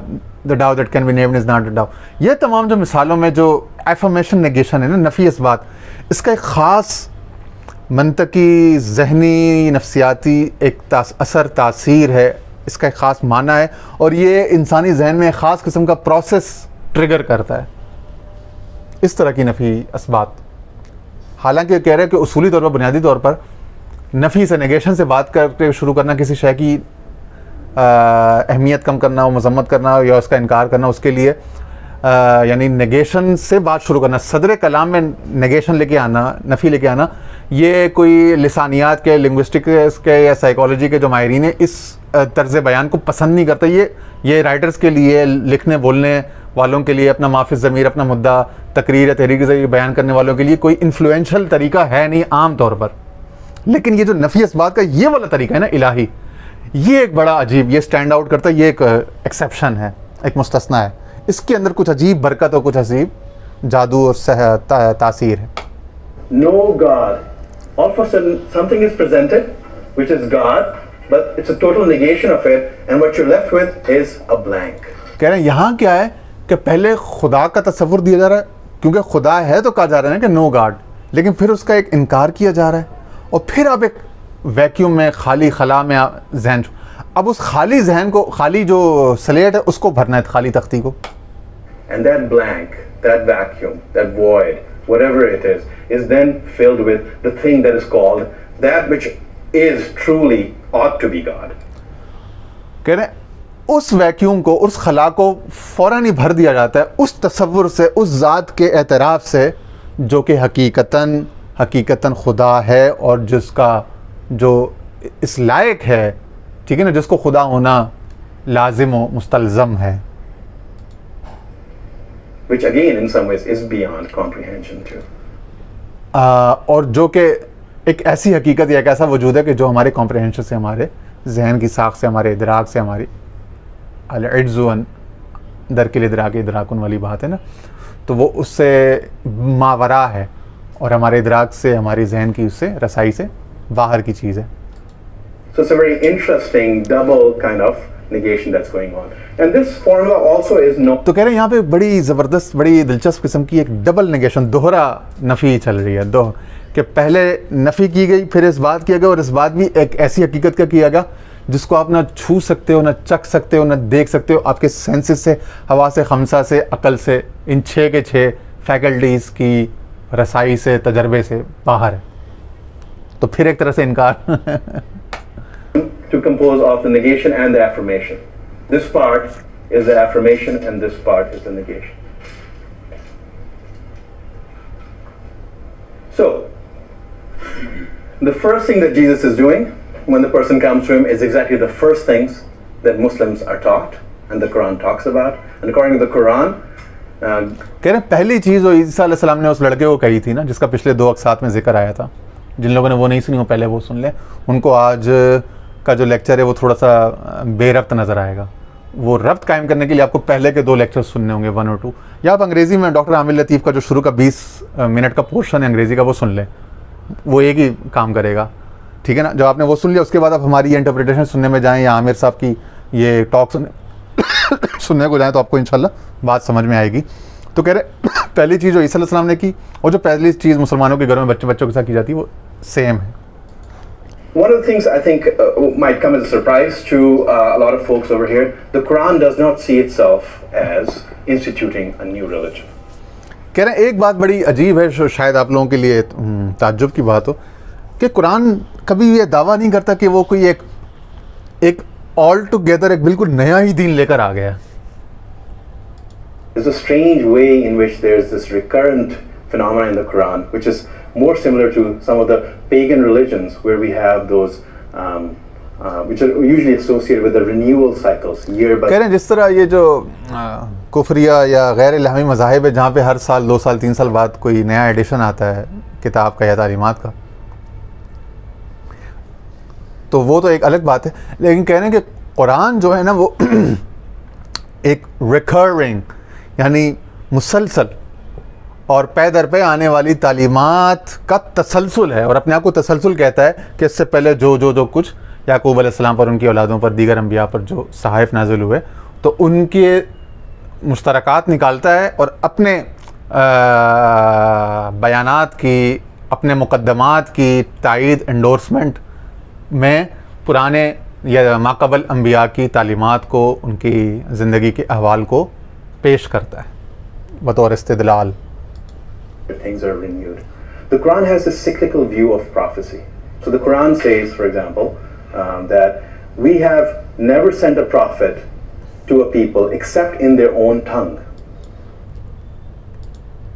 the Dao that can be named is not the Dao, ये तमाम जो मिसालों में जो एफर्मेशन नेगेशन है ना, नफ़ी इस बात, इसका एक ख़ास मंतकी, जहनी, नफ्सियाती एक असर, तासीर है, इसका एक ख़ास माना है, और ये इंसानी जहन में एक ख़ास किस्म का प्रोसेस ट्रिगर करता है, इस तरह की नफ़ी असबात। हालांकि कह रहे हैं कि उसूली तौर पर, बुनियादी तौर पर नफ़ी से, नेगेशन से बात करके शुरू करना, किसी शय की अहमियत कम करना, मजम्मत करना या उसका इनकार करना, उसके लिए यानी नेगेशन से बात शुरू करना, सदर कलाम में नेगेशन लेके आना, नफ़ी लेके आना, ये कोई लिसानियात के, लिंग्विस्टिक्स के या साइकोलॉजी के जो माहिरीन हैं, इस तर्ज बयान को पसंद नहीं करता। ये राइटर्स के लिए, लिखने बोलने वालों के लिए, अपना माफिज ज़मीर, अपना मुद्दा तकरीर या तहरीर के ज़रिए बयान करने वालों के लिए कोई इन्फ्लुएंशल तरीका है नहीं आम तौर पर। लेकिन ये जो नफ़ी इसबात का ये वाला तरीका है ना इलाही, ये एक बड़ा अजीब, ये स्टैंड आउट करता है, ये एक एक्सेप्शन है, एक मुस्तस्ना है। इसके अंदर कुछ अजीब बरकत और कुछ अजीब जादू और तासीर है। No God. All of a sudden, something is presented, which is God, but it's a total negation of it, and what you're left with is a blank. कह रहे हैं यहाँ क्या है कि पहले खुदा का तस्वुर दिया जा रहा है, क्योंकि खुदा है तो कहा जा रहा है कि नो गॉड, लेकिन फिर उसका एक इनकार किया जा रहा है, और फिर आप एक वैक्यूम में, खाली खला में जहन, अब उस खाली जहन को, खाली जो स्लेट है उसको भरना है, खाली तख्ती को। And that blank, that vacuum, that void, whatever it is then filled with the thing that is called that which is truly ought to be God. कह रहे हैं उस वैक्यूम को, उस खला को फौरन ही भर दिया जाता है उस तसव्वुर से, उस ज़ात के एतराफ़ से जो कि हकीकतन खुदा है और जिसका जो इस लायक है, ठीक है ना, जिसको खुदा होना लाजिम व मुस्तलज़म है। Which again in some ways is beyond comprehension too. और जो कि एक ऐसी हकीकत या एक ऐसा वजूद है कि जो हमारे कॉम्प्रहेंशन से, हमारे जहन की साख से, हमारे इदराक से, हमारी अल-इज्ज़ुन दरकिल इदराक इदराकुन वाली बात है ना, तो वो उससे मावरा है और हमारे इदराक से, हमारी जहन की उससे रसाई से बाहर की चीज़ है। So it's a very interesting double kind of negation that's going on, and this formula also is no. तो कह रहे हैं यहाँ पे बड़ी ज़बरदस्त, बड़ी दिलचस्प किस्म की एक डबल नेगेशन, दोहरा नफ़ी चल रही है, कि पहले नफ़ी की गई, फिर इस बात किया गया, और इस बात भी एक ऐसी हकीकत का किया गया जिसको आप ना छू सकते हो, ना चख सकते हो, ना देख सकते हो, आपके सेंसेस से, हवा से, खमसा से, अकल से, इन 6 के 6 फैकल्टीज़ की रसाई से, तजर्बे से बाहर है। तो फिर एक तरह से इनकार to compose of the negation and the affirmation. This part is the affirmation and this part is the negation. So, the first thing that Jesus is doing when the person comes to him is exactly the first things that Muslims are taught and the Quran talks about. And according to the Quran, कह रहे पहली चीज़ वो ईसा अलैहिस्सलाम ने उस लड़के को कही थी ना, जिसका पिछले 2 अक़सात में जिक्र आया था। जिन लोगों ने वो नहीं सुनी, वो पहले वो सुन लें, उनको आज का जो लेक्चर है वो थोड़ा सा बेरब्त नज़र आएगा। वो रब्त कायम करने के लिए आपको पहले के 2 लेक्चर सुनने होंगे, 1 और 2, या आप अंग्रेज़ी में डॉक्टर आमिर लतीफ़ का जो शुरू का 20 मिनट का पोर्शन है अंग्रेज़ी का, वो सुन लें, वो एक ही काम करेगा, ठीक है ना। जब आपने वो सुन लिया, उसके बाद आप हमारी ये इंटरप्रिटेशन सुनने में जाएँ या आमिर साहब की ये टॉक सुनने को जाएँ, तो आपको इंशाल्लाह बात समझ में आएगी। तो कह रहे पहली चीज़ जो ईसा अलैहिस्सलाम ने की, और जो पहली चीज़ मुसलमानों के घरों में बच्चों के साथ की जाती है, वो सेम है। One of the things I think might come as a surprise to a lot of folks over here, the Quran does not see itself as instituting a new religion. कह रहे हैं एक बात बड़ी अजीब है, शायद आप लोगों के लिए ताज्जुब की बात हो, कि कुरान कभी ये दावा नहीं करता कि वो कोई एक ऑल टुगेदर एक बिल्कुल नया ही दीन लेकर आ गया। There's a strange way in which there's this recurrent phenomena in the Quran, which is more similar to some of the pagan religions where we have those which are usually associated with the renewal cycles year by year. कह रहे हैं जिस तरह ये जो कुफरिया या गैर इलाही मज़ाहिब है, जहाँ पे हर साल 2 साल 3 साल बाद कोई नया एडिशन आता है किताब का या तालीमात का, तो वो तो एक अलग बात है। लेकिन कह रहे हैं कि कुरान जो है ना, वो एक रिकरिंग यानी मुसलसल और पे दर पे आने वाली तालीमात का तसलसल है, और अपने आप को तसलसल कहता है कि इससे पहले जो कुछ याकूब अलैहिस्सलाम पर, उनकी औलादों पर, दीगर अंबिया पर जो सहाइफ नाजिल हुए, तो उनके मुश्तरकात निकालता है और अपने बयानात की, अपने मुकद्दमात की तायीद, एंडोर्समेंट में पुराने या माक़बल अंबिया की तालीमात को, उनकी ज़िंदगी के अहवाल को पेश करता है बतौर इस्तिदलाल। Things are renewed. The Quran has a cyclical view of prophecy. So the Quran says, for example, that we have never sent a prophet to a people except in their own tongue.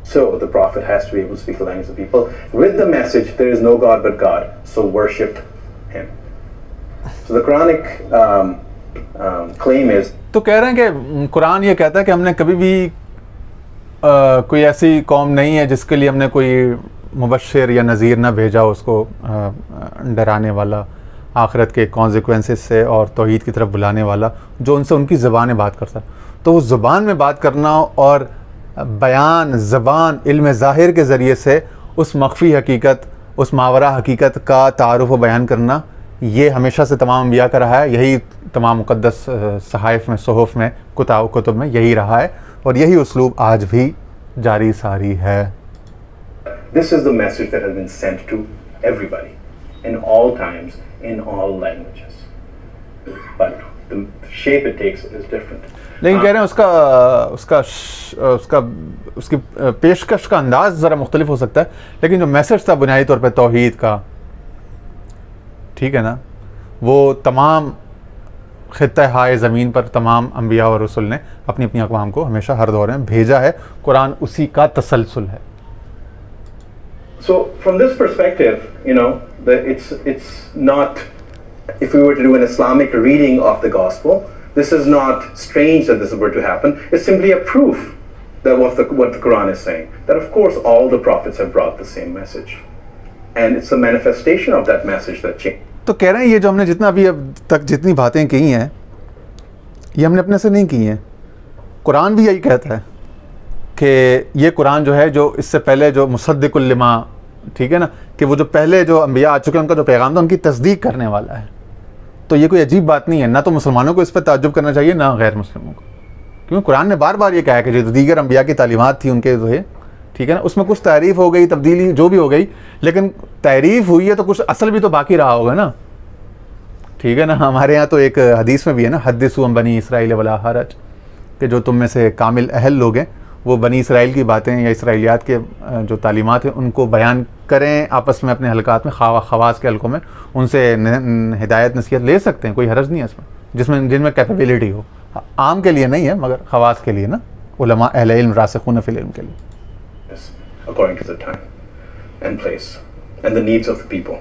So the prophet has to be able to speak the language of people with the message, there is no God but God, so worship him. So the Quranic claim is, तो कह रहे हैं कि कुरान ये कहता है कि हमने कभी भी कोई ऐसी कौम नहीं है जिसके लिए हमने कोई मुबश्शिर या नज़ीर ना भेजा उसको डराने वाला, आखिरत के कॉन्सिक्वेंसेस से और तौहीद की तरफ बुलाने वाला, जो उनसे उनकी ज़बान में बात करता है। तो उस ज़ुबान में बात करना और बयान ज़बान इल्म ज़ाहिर के ज़रिए से उस मख्फी हकीकत, उस मावरा हकीकत का तारुफ़ व बयान करना, ये हमेशा से तमाम अंबिया का रहा है। यही तमाम मुक़द्दस सहाइफ़ में, सुहुफ़ में, कुतुब में यही रहा है और यही उसलूब आज भी जारी सारी है। this is the message that has been sent to everybody in all times, in all languages. But the shape it takes is different. लेकिन कह रहे हैं उसकी पेशकश का अंदाज ज़रा मुख्तलिफ हो सकता है, लेकिन जो मैसेज था बुनियादी तौर पे तौहीद का, ठीक है ना, वो तमाम खित्ते हाय ज़मीन पर तमाम अंबिया और रसूल ने अपनी अपनी अक़वाम को हमेशा हर दौर में भेजा है। कुरान उसी का तसलसल है। So from this perspective, you know, it's not, if we were to do an Islamic reading of the gospel, this is not strange that this were to happen. It's simply a proof that what the Quran is saying, that of course all the prophets have brought the same message, and it's a manifestation of that message that changed. तो कह रहे हैं ये जो हमने जितना अभी अब तक जितनी बातें की हैं, ये हमने अपने से नहीं की हैं। कुरान भी यही कहता है कि ये कुरान जो है, जो इससे पहले जो मुसद्दिकुल लिमा, ठीक है ना, कि वो जो पहले जो अंबिया आ चुके हैं उनका जो पैगाम था उनकी तस्दीक करने वाला है। तो ये कोई अजीब बात नहीं है, ना तो मुसलमानों को इस पर ताज्जुब करना चाहिए ना गैर मुस्लिमों को, क्योंकि कुरान ने बार बार ये कहा है कि जो दीगर अंबिया की तालीमात थी उनके जो है, ठीक है ना, उसमें कुछ तारीफ़ हो गई, तब्दीली जो भी हो गई, लेकिन तारीफ़ हुई है तो कुछ असल भी तो बाकी रहा होगा ना, ठीक है ना। हमारे यहाँ तो एक हदीस में भी है ना, हद्दिसू अन बनी इसराइल वला हरज, कि जो तुम में से कामिल अहल लोग हैं वो बनी इसराइल की बातें या इसराइलियात के जो तालीमात हैं उनको बयान करें आपस में अपने हलकात में, खवास के हलकों में, उनसे हिदायत नसीहत ले सकते हैं, कोई हरज नहीं है इसमें, जिनमें कैपेबिलिटी हो। आम के लिए नहीं है मगर खवास के लिए ना, उलमा अहले इल्म रासिखून फिल इल्म के लिए। According to the time and place and the needs of the people,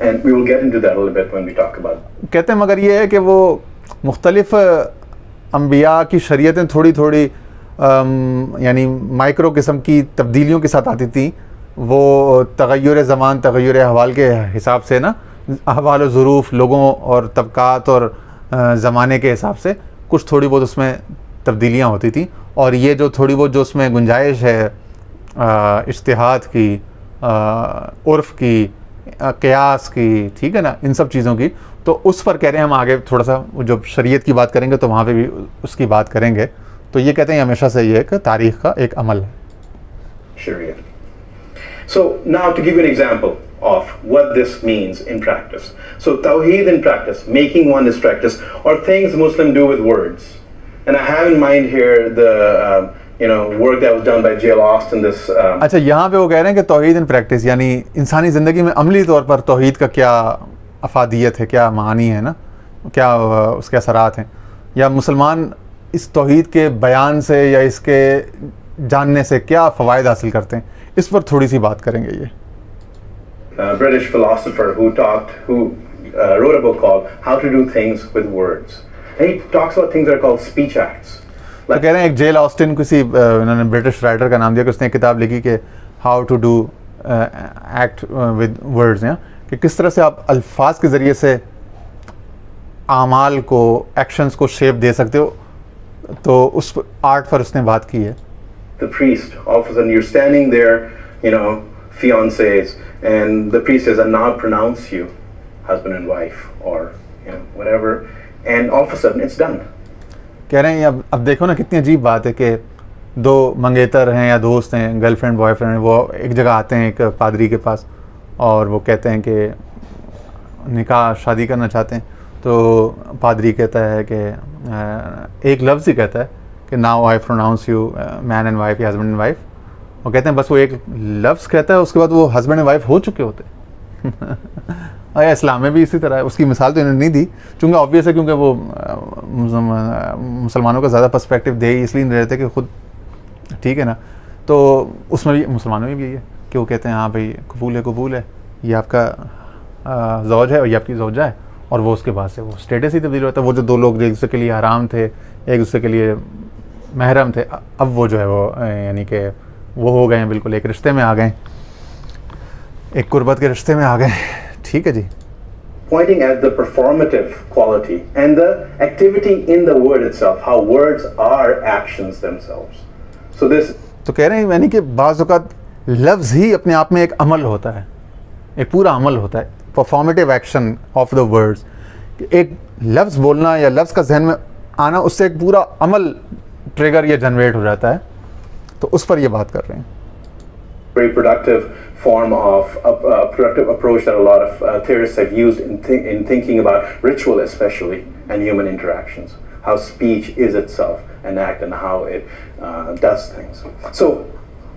and we will get into that a little bit when we talk about. कहते हैं मगर ये है कि वो मुख्तलिफ अंबिया की शरीयतें थोड़ी थोड़ी यानी माइक्रो किस्म की तब्दीलियों के साथ आती थी। वो तग़य्युर ज़मान, तग़य्युर अहवाल के हिसाब से ना, अहवाल और ज़ुरूफ़, लोगों और तबक़ात और ज़माने के हिसाब से कुछ थोड़ी बहुत उसमें तब्दीलियाँ होती थी। और ये जो थोड़ी बहुत जो उसमें गुंजाइश है इज्तिहाद की, उर्फ़ की, क़यास की, ठीक है ना, इन सब चीज़ों की, तो उस पर कह रहे हैं हम आगे थोड़ा सा जब शरीयत की बात करेंगे तो वहाँ पे भी उसकी बात करेंगे। तो ये कहते हैं हमेशा से ये एक तारीख़ का एक अमल है। Sharia. So now to give you an example of what this means in practice. So Tawheed in practice, making oneness practice, or things Muslims do with words. And I have in mind here the work that was done by J.L. Austin. This. अच्छा, यहाँ पे वो कह रहे हैं कि तौहीद इन प्रैक्टिस यानी इंसानी ज़िंदगी में अमली तौर पर तौहीद का क्या अफादियत है, क्या मानी है ना, क्या उसके असरात हैं, या मुसलमान इस तौहीद के बयान से या इसके जानने से क्या फ़वाइद हासिल करते हैं, इस पर थोड़ी सी बात करेंगे। ये British philosopher who wrote a book called How to Do Things with Words. And he talks about things that are called speech acts. तो कह रहे हैं एक जेल ऑस्टिन किसी उन्होंने ब्रिटिश राइटर का नाम दिया कि उसने एक किताब लिखी कि how to do act with words, कि किस तरह से आप अल्फाज के ज़रिए से आमाल को, एक्शंस को शेप दे सकते हो। तो उस आर्ट पर उसने बात की है। The priest, all of a sudden you're standing there, fiancés, and the priest says, "I now pronounce you husband and wife," or whatever, and all of a sudden it's done. कह रहे हैं अब देखो ना कितनी अजीब बात है कि दो मंगेतर हैं या दोस्त हैं, गर्लफ्रेंड बॉयफ्रेंड, वो एक जगह आते हैं एक पादरी के पास और वो कहते हैं कि निकाह शादी करना चाहते हैं। तो पादरी कहता है कि एक लफ्ज़ ही कहता है कि now I pronounce you man and wife या हस्बैंड एंड वाइफ। वो कहते हैं बस वो एक लफ्ज़ कहता है, उसके बाद वो हस्बैंड एंड वाइफ हो चुके होते और इस्लाम में भी इसी तरह है। उसकी मिसाल तो इन्होंने नहीं दी चूँकि ऑब्वियस है, क्योंकि वो मुसलमानों का ज़्यादा पर्सपेक्टिव दे ही इसलिए नहीं रहते कि खुद, ठीक है ना। तो उसमें भी मुसलमानों में भी यही है कि वो कहते हैं हाँ भाई कबूल है, ये आपका ज़ौज है और ये आपकी ज़ौजा है, और वो उसके बाद से वो स्टेटस ही तब्दील होता है। वो जो दो लोग एक दूसरे के लिए आराम थे, एक दूसरे के लिए महरम थे, अब वो जो है वो यानी कि वो हो गए हैं, बिल्कुल एक रिश्ते में आ गए, एक कुर्बत के रिश्ते में आ गए। ठीक है जी। Pointing at the performative quality and the activity in the word itself, how words are actions themselves. So this तो कह रहे हैं यानी कि बाज़ औक़ात लफ्ज़ ही अपने आप में एक अमल होता है, एक पूरा अमल होता है, performative action of the words. एक लफ्ज़ बोलना या लफ्ज़ का जहन में आना, उससे एक पूरा अमल ट्रिगर ये जनरेट हो जाता है। तो उस पर ये बात कर रहे हैं। very productive form of productive approach that a lot of theorists have used in thinking about ritual, especially, and human interactions. How speech is itself an act and how it does things. So,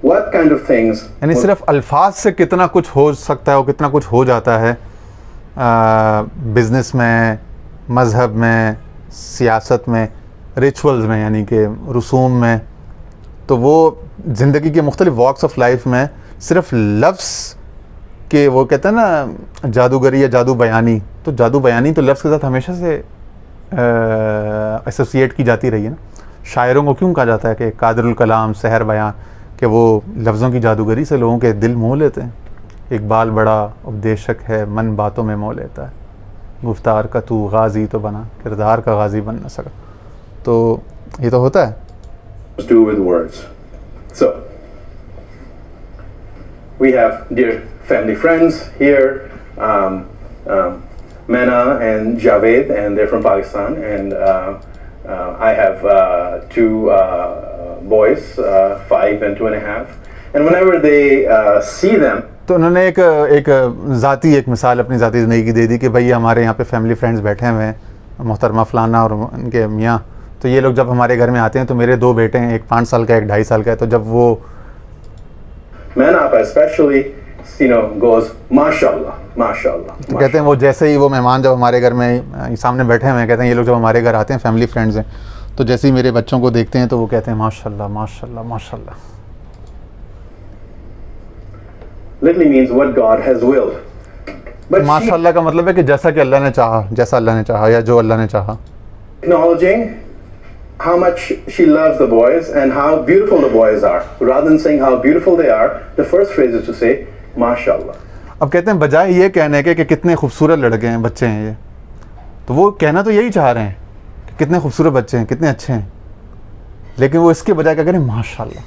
what kind of things? यानी सिर्फ अल्फाज से कितना कुछ हो सकता है और कितना कुछ हो जाता है बिजनेस में, मज़हब में, सियासत में, रिचुअल्स में यानी कि रसूम में। तो वो ज़िंदगी के मुख्तलिफ वॉक्स ऑफ लाइफ में सिर्फ लफ्ज़ के, वो कहते हैं ना जादूगरी या जादू बयानी, तो जादू बयानी तो लफ्ज़ के साथ हमेशा से एसोसिएट की जाती रही है ना। शायरों को क्यों कहा जाता है कि कादिरुल कलाम, सहर बयान, कि वो लफ्ज़ों की जादूगरी से लोगों के दिल मोह लेते हैं। इकबाल बड़ा उपदेशक है, मन बातों में मोह लेता है, गुफ्तार का तू गाजी तो बना, किरदार का गाजी बन न सका। तो ये तो होता है। Do with words. So we have dear family friends here, Mena and Javed, and they're from Pakistan, and I have two boys, 5 and 2.5, and whenever they see them, तो उन्होंने एक ज़ाती एक मिसाल अपनी ज़ाती ज़िंदगी की दे दी कि भाई हमारे यहाँ पे फैमिली फ्रेंड्स बैठे हुए हैं, मोहतरमा फ़लाना और उनके मियाँ, तो ये लोग जब हमारे घर में आते हैं तो मेरे 2 बेटे हैं, एक 5 साल का, एक 2.5 साल का है। तो जब वो Manapa especially, goes mashallah, mashallah. तो कहते हैं वो जैसे ही वो मेहमान जब हमारे घर में सामने बैठे हुए हैं, कहते हैं ये लोग जब हमारे घर आते हैं, फैमिली फ्रेंड्स हैं, तो जैसे ही मेरे बच्चों को देखते हैं तो वो कहते हैं माशाल्लाह माशाल्लाह माशाल्लाह। Literally means what God has willed. But माशाल्लाह का मतलब है कि जैसा कि अल्लाह ने चाहा, जैसा अल्लाह ने चाहा या जो अल्लाह ने चाहा। Acknowledging how much she loves the boys and how beautiful the boys are. Rather than saying how beautiful they are, the first phrase is to say, Mashallah. अब कहते हैं बजाय ये कहने के कि कितने खूबसूरत लड़के हैं, बच्चे हैं ये, तो वो कहना तो यही चाह रहे हैं कि कितने खूबसूरत बच्चे हैं, कितने अच्छे हैं, लेकिन वो इसके बजाय क्या करें, माशाल्लाह,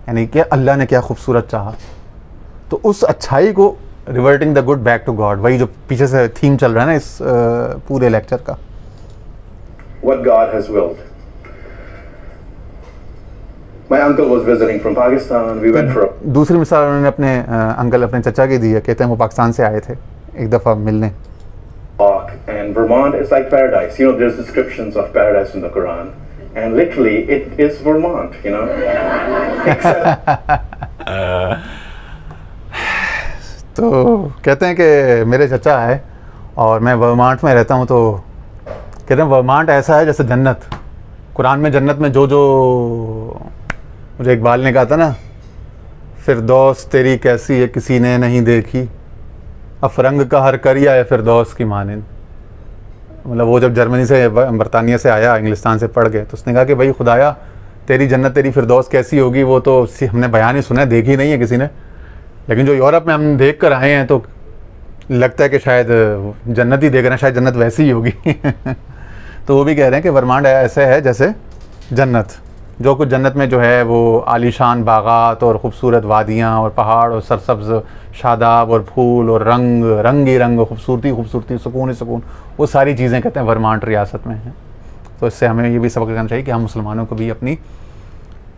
यानी कि अल्लाह ने क्या खूबसूरत चाहा। तो उस अच्छाई को reverting the good back to God, वही जो पीछे से थीम चल रहा है ना इस पूरे लेक्चर का। What God has willed. My uncle was visiting from Pakistan. We went for a दूसरी मिसाल उन्होंने अपने अंकल, अपने चचा की दी है। कहते हैं वो पाकिस्तान से आए थे एक दफ़ा मिलने। walk, and Vermont is like paradise. There's descriptions of paradise in the Quran, and literally it is Vermont. Except तो कहते हैं कि मेरे चचा है और मैं वर्मांट में रहता हूँ, तो कहते हैं वर्मांट ऐसा है जैसे जन्नत। कुरान में जन्नत में जो मुझे इकबाल ने कहा था ना, फिरदौस तेरी कैसी है किसी ने नहीं देखी, अफरंग का हर करिया है फिरदौस की मानिंद। मतलब वो जब जर्मनी से, बरतानिया से आया, इंग्लिस्तान से पढ़ के, तो उसने कहा कि भाई खुदाया तेरी जन्नत, तेरी फिरदौस कैसी होगी, वो तो हमने बयान ही सुना है, देखी नहीं है किसी ने, लेकिन जो यूरोप में हम देख कर आए हैं तो लगता है कि शायद जन्नत ही देख रहे हैं, शायद जन्नत वैसी ही होगी। तो वो भी कह रहे हैं कि वर्मांड ऐसे है जैसे जन्नत, जो कुछ जन्नत में जो है वो आलीशान बागात और ख़ूबसूरत वादियाँ और पहाड़ और सरसब्ज़ शादाब और फूल और रंगी रंग, खूबसूरती, सुकून ही सुकून, वो सारी चीज़ें कहते हैं वर्मांट रियासत में हैं। तो इससे हमें ये भी सबक लेना चाहिए कि हम मुसलमानों को भी अपनी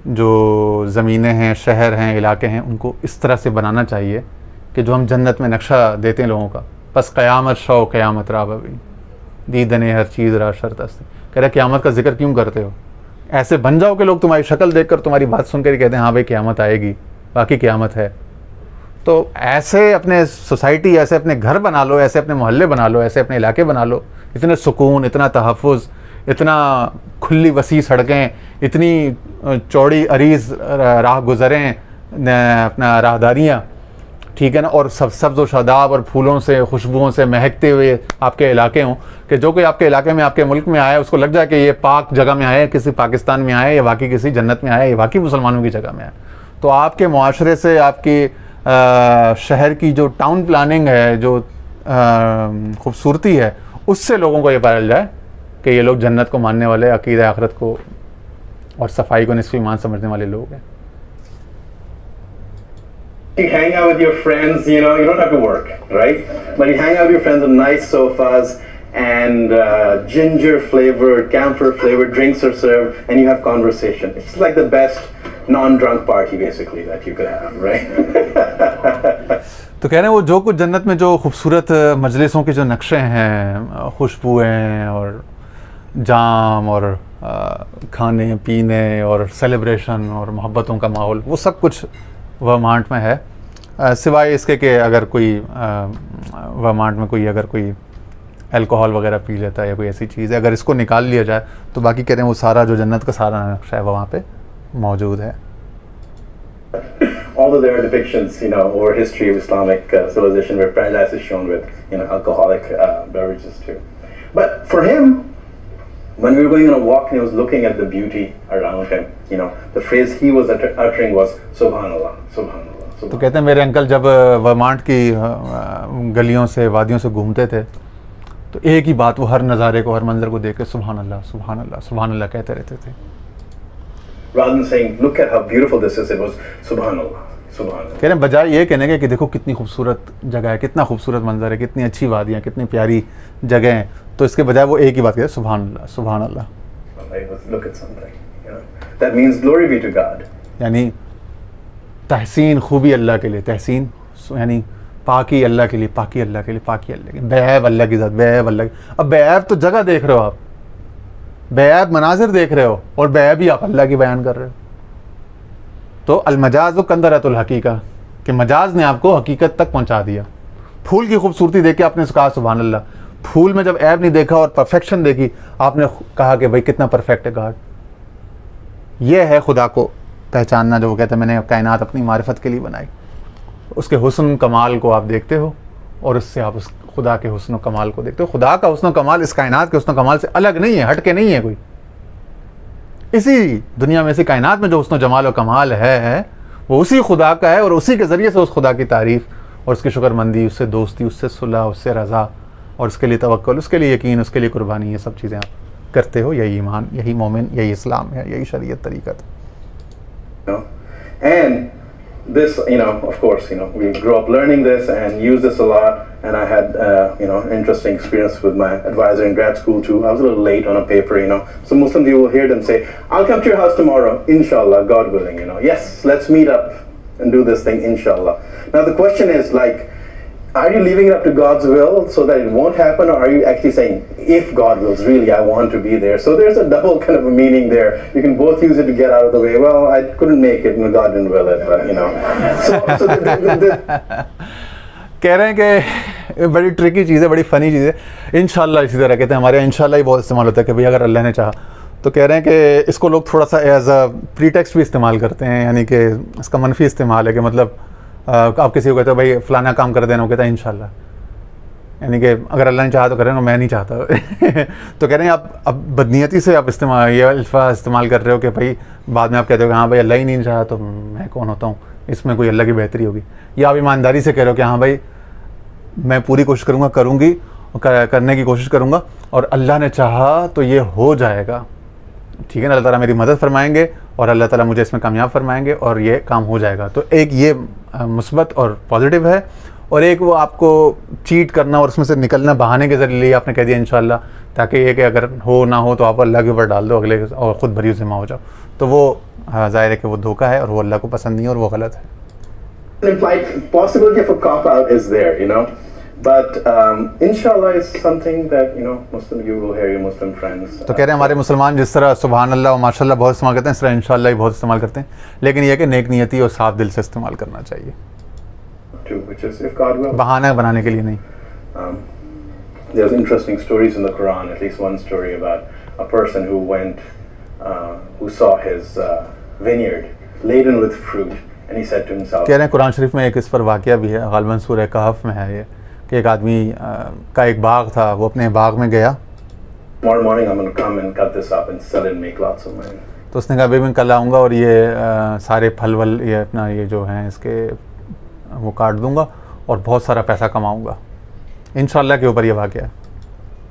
जो ज़मीनें हैं, शहर हैं, इलाके हैं, उनको इस तरह से बनाना चाहिए कि जो हम जन्नत में नक्शा देते हैं लोगों का, बस क़यामत शौ क़यामत रा बवी दीदने हर चीज़ रा शर्त अस्ते। कह रहे क़यामत का जिक्र क्यों करते हो, ऐसे बन जाओ कि लोग तुम्हारी शक्ल देखकर, तुम्हारी बात सुनकर कहते हैं हाँ भाई क़यामत आएगी, बाकी क़यामत है। तो ऐसे अपने सोसाइटी, ऐसे अपने घर बना लो, ऐसे अपने मोहल्ले बना लो, ऐसे अपने इलाके बना लो, इतने सुकून, इतना तहफ़्फ़ुज़, इतना खुली वसी सड़कें, इतनी चौड़ी अरीज़ राह गुज़रें, अपना राहदारियाँ, ठीक है ना, और सब्ज़ व शादाब और फूलों से, खुशबुओं से महकते हुए आपके इलाके हों, कि जो कोई आपके इलाके में, आपके मुल्क में आया, उसको लग जाए कि ये पाक जगह में आया, किसी पाकिस्तान में आया, या वाकई किसी जन्नत में आया, या वाकई मुसलमानों की जगह में आया। तो आपके मुआशरे से, आपकी शहर की जो टाउन प्लानिंग है, जो खूबसूरती है, उससे लोगों को ये पता चल जाए कि ये लोग जन्नत को मानने वाले, अकीदा आखिरत को और सफाई को निस्फ़ ईमान समझने वाले लोग हैं। You hang out with your friends, you know, you don't have to work, right? But you hang out with your friends on nice sofas, and ginger flavored, camphor flavored drinks are served, and you have conversation. It's like the best non-drunk party basically that you could have, right? तो कह रहे हैं वो जो कुछ जन्नत में जो खूबसूरत मजलिसों के जो नक्शे हैं, खुशबुएँ और जाम और खाने पीने और सेलिब्रेशन और मोहब्बतों का माहौल, वो सब कुछ वर्मांट में है। सिवाय इसके कि अगर कोई वर्मांट में कोई अगर कोई अल्कोहल वगैरह पी लेता है या कोई ऐसी चीज़ है, अगर इसको निकाल लिया जाए तो बाकी कह रहे हैं वो सारा जो जन्नत का सारा नक्शा है वो वहाँ पे मौजूद है। Although there are depictions, you know, over history of Islamic civilization where paradise is shown with, you know, alcoholic beverages too. But for him, when we were going on a walk and he was looking at the beauty around him, you know, the phrase he was uttering was Subhanallah, Subhanallah, Subhanallah. तो कहते हैं मेरे अंकल जब वर्मांट की गलियों से, वादियों से घूमते थे, तो एक ही बात, वो हर नज़ारे को, हर मंजर को देख के सुभान अल्लाह, सुभान अल्लाह, सुभान अल्लाह कहते रहते थे। Rather than saying, look at how beautiful this is, it was Subhanallah, Subhanallah. कह रहे हैं बजाय ये कहने के कि देखो कितनी खूबसूरत जगह है, कितना खूबसूरत मंजर है, कितनी अच्छी वादियाँ, कितनी प्यारी जगह हैं, तो इसके बजाय वो एक ही बात कहते हैं, सुभान अल्लाह, सुभान अल्लाह। Look at something, you know. That means glory be to God. यानी तहसीन खूबी अल्लाह के लिए, तहसीन यानी पाकी अल्लाह के लिए, पाकी अल्लाह के लिए, पाकी अल्लाह के लिए, बेऐब अल्लाह की ज़ात, बेऐब अल्लाह की। अब बेऐब तो जगह देख रहे हो आप, बेऐब मनाजिर देख रहे हो, और बेऐब ही आप अल्लाह की बयान कर रहे हो। तो अलमजाज व कंदरतुल हकीका, कि मजाज ने आपको हकीकत तक पहुंचा दिया। फूल की खूबसूरती देख के आपने कहा सुभान अल्लाह, फूल में जब ऐब नहीं देखा और परफेक्शन देखी, आपने कहा कि भाई कितना परफेक्ट है गॉड। ये है खुदा को पहचानना, जो वो कहते हैं मैंने कायनात अपनी मारिफत के लिए बनाई। उसके हुस्न कमाल को आप देखते हो और उससे आप उस खुदा के हुस्न कमाल को देखते हो। खुदा का हुस्न कमाल इस कायनात के हुस्न कमाल से अलग नहीं है, हट के नहीं है कोई। इसी दुनिया में, इसी कायनात में जो हुस्न जमाल और कमाल है वो उसी खुदा का है, और उसी के ज़रिए से उस खुदा की तारीफ़ और उसकी शुक्रमंदी, उससे दोस्ती, उससे सुलह, उससे रज़ा, और उसके लिए तवक्कुल, उसके लिए यकीन, उसके लिए कुर्बानी, ये सब चीज़ें आप करते हो। यही ईमान, यही मोमिन, यही इस्लाम है, यही शरीयत तरीक़त। And this, you know, of course, you know, we grew up learning this and use this a lot. And I had, you know, interesting experience with my advisor in grad school too. I was a little late on a paper, you know. So Muslims, you will hear them say, "I'll come to your house tomorrow, inshallah, God willing." You know, yes, let's meet up and do this thing, inshallah. Now the question is, like, are you leaving it up to God's will so that it won't happen, or are you actually saying, if God wills, really, I want to be there? So there's a double kind of a meaning there. You can both use it to get out of the way. Well, I couldn't make it, and God didn't will it, but, you know. कह रहे हैं कि बड़ी ट्रिकी चीज़ है, बड़ी फ़नी चीज़ है। इंशाल्लाह इसी तरह कहते हैं, हमारे यहाँ इंशाल्लाह ही बहुत इस्तेमाल होता है कि भाई अगर अल्लाह ने चाहा। तो कह रहे हैं कि इसको लोग थोड़ा सा एज अ प्रीटेक्स्ट भी इस्तेमाल करते हैं, यानी कि इसका मनफी इस्तेमाल है कि मतलब आप किसी को कहते हो भाई फ़लाना काम कर देना, वो कहता है इंशाल्लाह, यानी कि अगर अल्लाह ने चाहा तो करें, मैं नहीं चाहता। तो कह रहे हैं आप अब बदनीयती से आप इस्तेमाल, ये अल्फाज इस्तेमाल कर रहे हो कि भाई बाद में आप कहते हो कि हाँ भाई अल्लाह ही नहीं चाहा तो मैं कौन होता हूँ, इसमें कोई अल्लाह की बेहतरी होगी। या आप ईमानदारी से कह रहे हो कि हाँ भाई मैं पूरी कोशिश करूँगा, करूँगी, करने की कोशिश करूँगा, और अल्लाह ने चाहा तो ये हो जाएगा, ठीक है ना, अल्लाह ताला मेरी मदद फरमाएंगे और अल्लाह ताला मुझे इसमें कामयाब फरमाएंगे और ये काम हो जाएगा। तो एक ये मुस्बत और पॉजिटिव है, और एक वो आपको चीट करना और उसमें से निकलना बहाने के ज़रिए आपने कह दिया इंशाल्लाह, ताकि ये कि अगर हो ना हो तो आप अल्लाह के ऊपर डाल दो अगले, और ख़ुद भरी ज़िम्मा हो जाओ। तो वो ज़ाहिर है कि वो धोखा है और वो अल्लाह को पसंद नहीं है और वो गलत है। Implied possibility of a cop out is there, you know, but inshallah is something that, you know, Muslim, you will hear your Muslim friends. तो कह रहे हैं हमारे मुसलमान जिस तरह सुभान अल्लाह और माशाल्लाह बहुत इस्तेमाल करते हैं, इस तरह इंशाल्लाह ही बहुत इस्तेमाल करते हैं, लेकिन यह कि नेक नियति और साफ दिल से इस्तेमाल करना चाहिए, which is if God will. बहाना बनाने के लिए नहीं। There's interesting stories in the Quran, at least one story about a person who went, who saw his vineyard laden with fruit, And he said to himself, कह रहे हैं कुरान शरीफ में एक इस पर वाक़या भी है, ग़ालिबन सूरह कहफ़ में है ये, कि एक आदमी का एक बाग था, वो अपने बाग में गया, tomorrow morning I'm going to come and cut this up and sell it and make lots of money. तो उसने कहा अभी मैं कल आऊँगा और ये सारे फल वल ये अपना ये जो हैं इसके वो काट दूँगा और बहुत सारा पैसा कमाऊँगा। इंशाअल्लाह के ऊपर ये वाक़या है।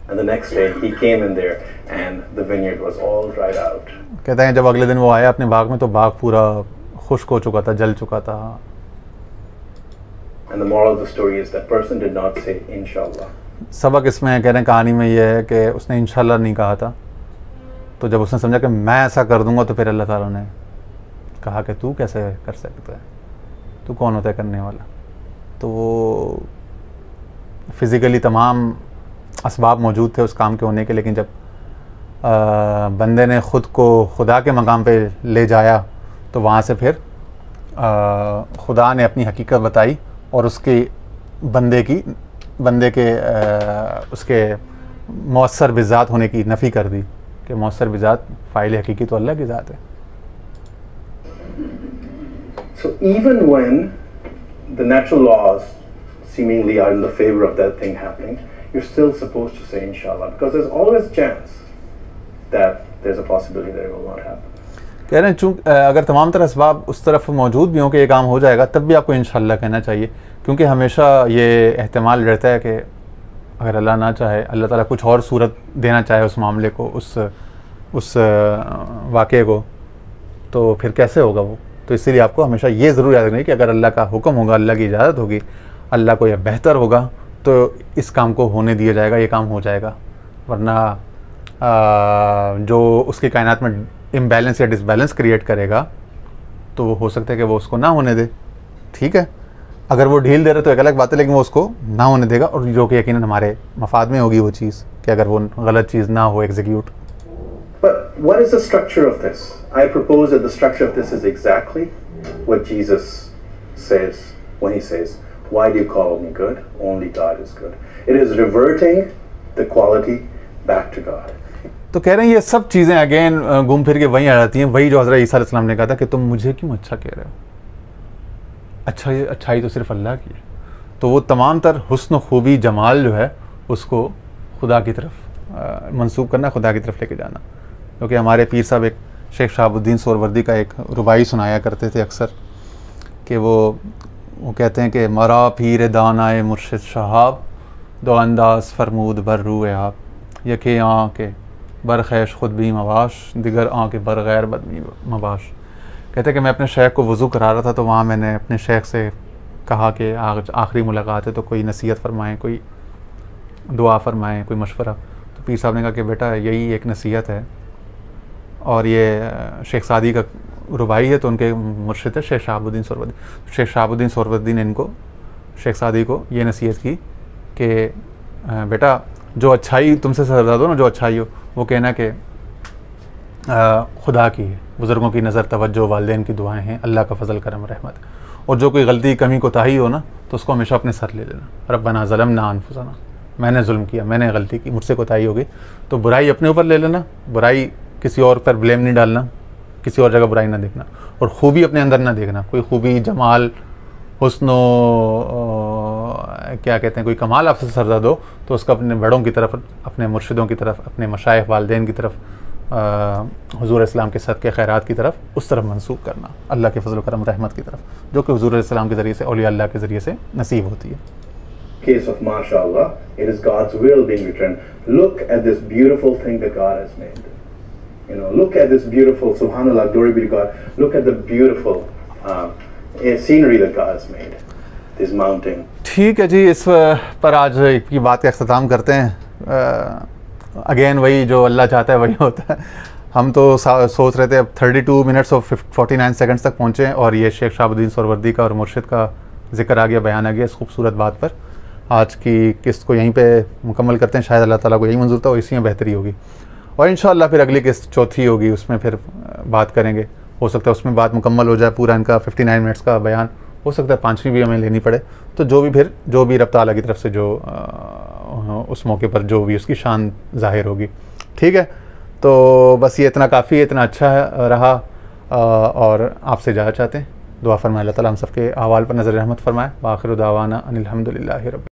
And the next day he came in there and the vineyard was all dried out. कहते हैं जब अगले दिन वो आया अपने बाग में तो बाग पूरा खुश्क हो चुका था, जल चुका था। And the moral of the story is that person did not say inshallah. सबक इसमें कह रहे हैं कहानी में ये है कि उसने इंशाल्लाह नहीं कहा था, तो जब उसने समझा कि मैं ऐसा कर दूंगा तो फिर अल्लाह ताला ने कहा कि तू कैसे कर सकता है, तू कौन होता है करने वाला। तो वो फिज़िकली तमाम असबाब मौजूद थे उस काम के होने के, लेकिन जब बंदे ने ख़ुद को खुदा के मकाम पे ले जाया तो वहाँ से फिर खुदा ने अपनी हकीकत बताई और उसके बंदे के उसके मौसर बिज़ात होने की नफ़ी कर दी कि मौसर बिज़ात फ़ाइल हकीकी तो अल्लाह की ज़ात है। So even when the natural laws seemingly are in the favor of that thing happening, you're still supposed to say inshallah, because there's always a chance that there's a possibility that it will not happen. कह रहे हैं चूँकि अगर तमाम तरह असबाब उस तरफ मौजूद भी हों कि ये काम हो जाएगा, तब भी आपको इंशाल्लाह कहना चाहिए, क्योंकि हमेशा ये एहतमाल रहता है कि अगर अल्लाह ना चाहे, अल्लाह ताला कुछ और सूरत देना चाहे उस मामले को, उस वाक़े को, तो फिर कैसे होगा वो। तो इसीलिए आपको हमेशा ये ज़रूर याद रखना कि अगर अल्लाह का हुक्म होगा, अल्लाह की इजाज़त होगी, अल्लाह को यह बेहतर होगा तो इस काम को होने दिया जाएगा, ये काम हो जाएगा। वरना जो उसकी कायनात में इम्बैलेंस या डिसबैलेंस क्रिएट करेगा तो वो हो सकता है कि वो उसको ना होने दे। ठीक है, अगर वो ढील दे रहे तो एक अलग बात है, लेकिन वो उसको ना होने देगा, और जो कि यकीनन हमारे मफाद में होगी वो चीज़, कि अगर वो गलत चीज़ ना हो execute. But what is the structure of this? I propose that the structure of this is exactly what Jesus says when he says, "Why do you call me good? Only God is good." It is reverting the quality back to God. तो कह रहे हैं ये सब चीज़ें अगेन घूम फिर के वहीं आ जाती हैं, वही जो हज़रत ईसा अलैहिस्सलाम ने कहा था कि तुम मुझे क्यों अच्छा कह रहे हो, अच्छाई तो सिर्फ अल्लाह की है। तो वो तमाम तर हुस्न खूबी जमाल जो है उसको खुदा की तरफ मंसूब करना, खुदा की तरफ लेके जाना। क्योंकि हमारे पीर साहब एक शेख शहाबुद्दीन सोहरवर्दी का एक रुबाई सुनाया करते थे अक्सर, कि वो कहते हैं कि मरा पीर दानाए मुर्शिद शहाब दो अंदाज फरमूद बर रूए आप, यके आँके बर खैश खुद भी मवाश दिगर आँके बर गैर बदमी मवाश। कहते हैं कि मैं अपने शेख को वज़ू करा रहा था, तो वहाँ मैंने अपने शेख से कहा कि आखिरी मुलाकात है तो कोई नसीहत फरमाएँ, कोई दुआ फरमाएँ, कोई मशवरा। तो पीर साहब ने कहा कि बेटा यही एक नसीहत है, और ये शेख सादी का रुबाई है, तो उनके मुर्शिद है शेख शहाबुद्दीन सोहरवर्दी। शेख शहाबुद्दीन सोहरवर्दी ने इनको शेख सादी को ये नसीहत की कि बेटा जो अच्छाई तुमसे सरदा दो ना, जो अच्छाई हो वो कहना कि खुदा की है, बुज़ुर्गों की नज़र तवज्जो, वालिदैन की दुआएं हैं, अल्लाह का फ़ज़ल करम रहमत। और जो कोई गलती कमी कोताही हो ना तो उसको हमेशा अपने सर ले लेना, रब्बना ज़लमना अनफुसना, मैंने जुल्म किया, मैंने गलती की, मुझसे कोताही हो गई। तो बुराई अपने ऊपर ले लेना, बुराई किसी और पर ब्लेम नहीं डालना, किसी और जगह बुराई ना देखना, और खूबी अपने अंदर ना देखना, कोई खूबी जमाल हुस्नो क्या कहते हैं कोई कमाल आपसे सरदा दो तो उसका अपने बड़ों की तरफ, अपने मुर्शिदों की तरफ, अपने मशाइख वालिदैन की तरफ, हुज़ूर इस्लाम के सदक़े खैरात की तरफ, उस तरफ मंसूब करना, अल्लाह के फज़ल करम रहमत की तरफ, जो कि हुज़ूर इस्लाम के ज़रिए से, औलिया अल्लाह के ज़रिए से नसीब होती है। Case of mashallah, it is God's will being returned. Look at this beautiful thing that God has made. You know, look at this beautiful, subhanallah, glory be to God. Look at the beautiful scenery that God has made. This mountain. ठीक है जी, इस पर आज की बात का अख्ताम करते हैं। अगेन वही जो अल्लाह चाहता है वही होता है। हम तो सोच रहे थे अब 32 मिनट्स और 49 सेकंड्स तक पहुँचे हैं, और ये शेख शहाबुद्दीन सोहरवर्दी का और मुर्शिद का जिक्र आ गया, बयान आ गया इस खूबसूरत बात पर। आज की किस्त को यहीं पे मुकम्मल करते हैं, शायद अल्लाह ताला को यही मंजूर था और इसी में बेहतरी होगी, और इंशाअल्लाह फिर अगली किस्त चौथी होगी, उसमें फिर बात करेंगे। हो सकता है उसमें बात मुकम्मल हो जाए, पूरा इनका 59 मिनट्स का बयान, हो सकता है 5वीं भी हमें लेनी पड़े। तो जो भी रब ताला की तरफ से जो उस मौके पर जो भी उसकी शान ज़ाहिर होगी। ठीक है, तो बस ये इतना काफ़ी है, इतना अच्छा रहा, और आपसे इजाज़त चाहते हैं। दुआ फरमाए अल्लाह ताला हम सबके अहवाल पर नज़र रहमत फरमाए। व आखिर दावाना अनिल हम्दुलिल्लाहि रब्बिल